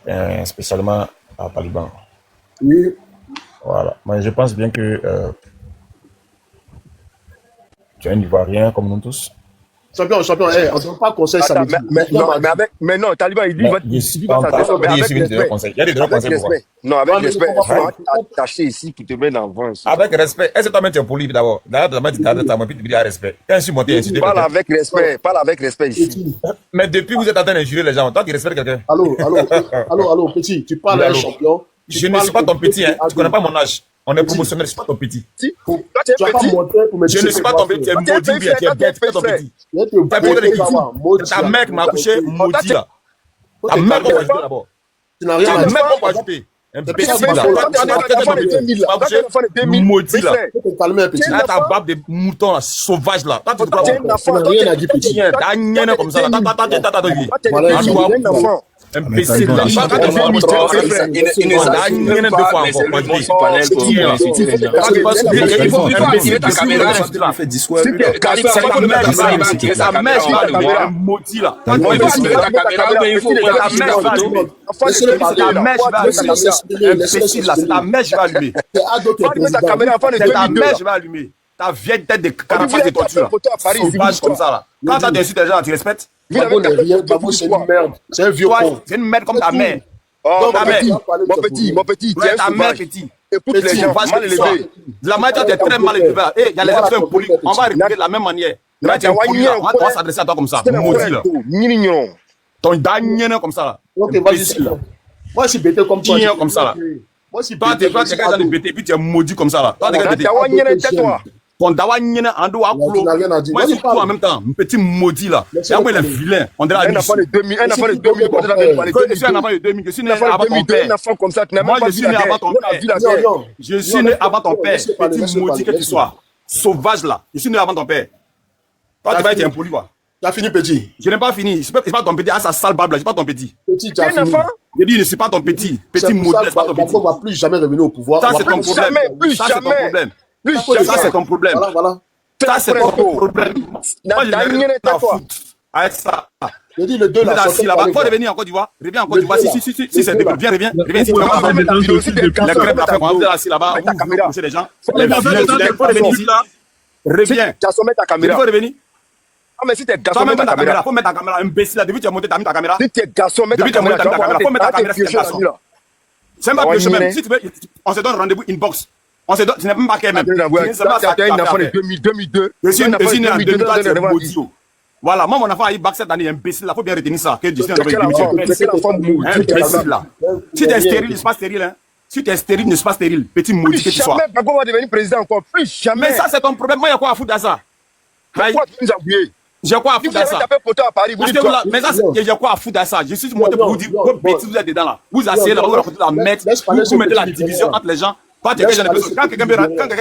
spécialement à Taliban. Oui. Voilà. Mais je pense bien que tu es un Ivoirien comme nous tous. Champion, on ne donne pas conseil samedi. Mais non, Taliban, il dit il va s'adresser avec respect. Il y a des conseils pour moi. Non, avec respect. Il faut t'attacher ici pour te mettre en avant. Avec respect. Est-ce que toi-même tu es poli d'abord? D'ailleurs, tu dis respect. Quand je suis monté, insulté. Parle avec respect ici. Mais depuis vous êtes en train d'injurer les gens, toi tu respectes quelqu'un? Allô, petit, tu parles à un champion. Je ne suis pas ton petit, hein. Tu ne connais pas mon âge. On est promotionnel, je ne suis pas ton petit. Toi, tu es petit. Je ne suis pas ton petit, tu es maudit, tu es bête, tu es ton petit. Ta mère qui m'a accouché, maudit là. Ta mère qu'on va ajouter d'abord. Ta mère qu'on va ajouter. Imbécile là. Maudit là. Là, ta barbe de mouton là, sauvage là. Toi, tu dois rien à dire petit. T'as rien comme ça là. T'as imbécile là. Ta vieille tête de carapace de tortue là. Sauvage comme ça là. Quand t'as des gens, tu respectes? Babou, c'est une merde. C'est un vieux con. C'est une merde comme ta mère. Ta mère. Mon petit. Ta mère petit. Écoute les gens, mal élevé. De la manière, tu es très mal élevé. Il y a les actions politiques. On va répliquer de la même manière. Là, tu es poli là. On va s'adresser à toi comme ça. Maudit là. Ton dernier comme ça là. Ok, vas-y. Moi, je suis bêté comme toi. Comme ça là. Toi, tu es quelqu'un de bêté, puis tu es maudit comme ça là. Toi, tu es quelqu'un de bêté. Fondawa Nyena Ando Akulo. Moi, je suis tout en même temps. Un petit maudit là. Et après, les vilains. On dirait un enfant de 2000. Un enfant de 2000. Je suis un enfant de 2000. Je suis né avant ton père. Un enfant comme ça, tu n'as Moi, même pas je suis né avant ton père. Je suis né avant ton père. Petit maudit que tu sois. Sauvage là. Je suis né avant ton père. Toi, tu vas être impoli quoi. Tu as fini petit. Je n'ai pas fini. Je ne suis pas ton petit. Ah, ça sale barbe là. Je ne suis pas ton petit. Petit, tu as fini. Je dis, je ne suis pas ton petit. Petit maudit, je ne suis pas ton petit. On ne va plus jamais revenir au pouvoir. Ça, c'est ton problème. Ça, c'est ton problème. Ça, c'est ton problème. Voilà. Ça, c'est ton problème. Moi, je n'ai rien à foutre avec ça. Je dis le 2 là. Il faut revenir en Côte d'Ivoire. Reviens en Côte d'Ivoire. Si c'est dégueu. Reviens. Si tu veux pas les crêpes là, on va assis là-bas. Vous couchez les gens. Il faut revenir ici. Reviens. Il faut revenir. Ah, mais si t'es garçon, mets ta caméra. Faut mettre ta caméra, imbécile là. Depuis que tu as monté, tu as mis ta caméra. Si t'es garçon, mets ta caméra. Faut mettre ta caméra, c'est un garçon. C'est pas piocher même. Si tu veux, on se donne rendez-vous inbox. On se donne, tu n'es même pas qu'elle même. Tu es un enfant de 2002. Je suis né en 2002, tu es maudit. Voilà, moi mon enfant a eu bac cette année, imbécile là. Faut bien retenir ça. C'est quel enfant maudit? Imbécile là. Si tu es stérile, ne suis pas stérile, hein. Si tu es stérile, ne suis pas stérile. Petit maudit que tu sois. Jamais Gbagbo va devenir président encore. Plus jamais. Mais ça, c'est ton problème. Moi, il y a quoi à foutre à ça? Pourquoi tu nous as oublié? J'ai quoi à foutre à ça? Mais ça, j'ai quoi à foutre à ça? Je suis monté pour vous dire, vos bêtises, vous êtes dedans là. Vous asseyez là, vous racontez la merde, vous mettez la division entre les gens. Quand quelqu'un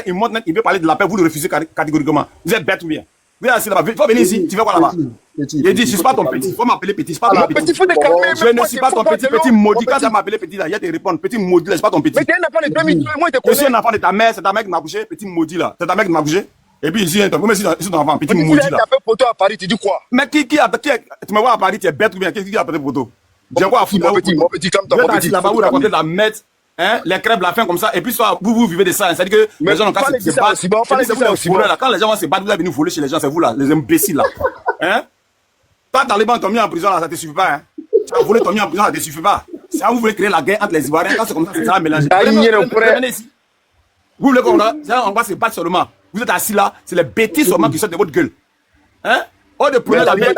il monte, il veut parler de la paix, vous le refusez catégoriquement. Vous êtes bête ou bien? Vous êtes assis là-bas, il faut venir ici, tu fais quoi là-bas? J'ai dit, je ne suis pas ton petit, il faut m'appeler petit, je ne suis pas ton petit. Je ne suis pas ton petit maudit. Quand tu vas m'appeler petit là, il y a te répondre, petit maudit là, je ne suis pas ton petit. Mais tu es un enfant de 2002, moi je te connais. Je suis un enfant de ta mère, c'est ta mère qui m'a couché, petit maudit là. C'est ta mère qui m'a couché. Et puis ici, vous mettez ton enfant, petit maudit là. Tu as tapé poteau à Paris, tu dis quoi? Mais qui tu me vois à Paris, tu es bête ou bien? Qui a tapé poteau? J'ai quoi à foutre? Mon petit, comme toi, mon petit. Là-bas, vous racontez de la merde, hein, les crêpes, la faim comme ça, et puis soit vous vivez de ça. C'est-à-dire que les gens, quand se battent, quand les gens vont se battre, vous allez venir voler chez les gens, c'est vous là, les imbéciles là. Hein? Toi, Taliban, t'as mis en prison là, ça te suffit pas, hein? Tu as volé, t'as mis en prison, ça te suffit pas. Si vous voulez créer la guerre entre les Ivoiriens, quand c'est comme ça, ça va mélanger. Venez ici. Vous voulez qu'on va se battre seulement. Vous êtes assis là, c'est les bêtises seulement qui sortent de votre gueule. Hein? Oh, de prendre la merde,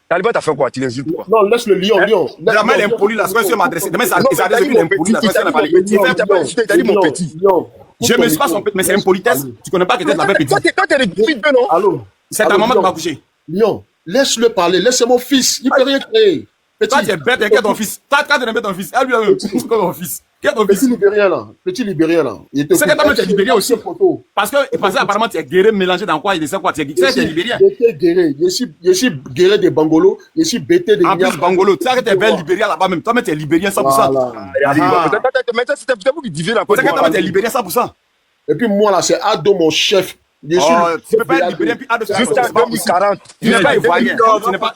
Taliban t'a fait quoi? Tu l'insultes quoi? Non, laisse le lion. Demain, l'impoli là, c'est m'adresser. Demain, ça adresse l'impoli là, c'est pas il t'a dit mon petit. Je me suis pas son petit, mais c'est impolitesse. Tu connais pas que t'es la même petit. Toi, t'es de 2002, non? Allô? C'est ta maman qui m'a couché. Lion, laisse-le parler, laisse mon fils. Il peut rien créer. Toi, tu es bête, qui est ton fils? Toi, tu es ton fils. Elle lui a c'est ton fils. Qui est ton fils? Petit Libérien là. C'est que toi, tu es Libérien aussi. Parce que, apparemment, tu es guéré, mélangé dans quoi? Il descend quoi? Tu es Libérien. J'étais guéré. Je suis guéré des Bangolos. Je suis bêté des en plus, Bangolo. Tu sais que tu es bel Libérien là-bas même. Toi, tu es Libérien 100%. Mais ça, c'était vous qui diviez la côte. C'est que toi, tu es Libérien 100%. Et puis moi là, c'est Ado, mon chef. Tu peux pas être Libérien, puis Ado, c'est jusqu'à 2040. Tu n'es pas Ivoirien. Tu n'es pas.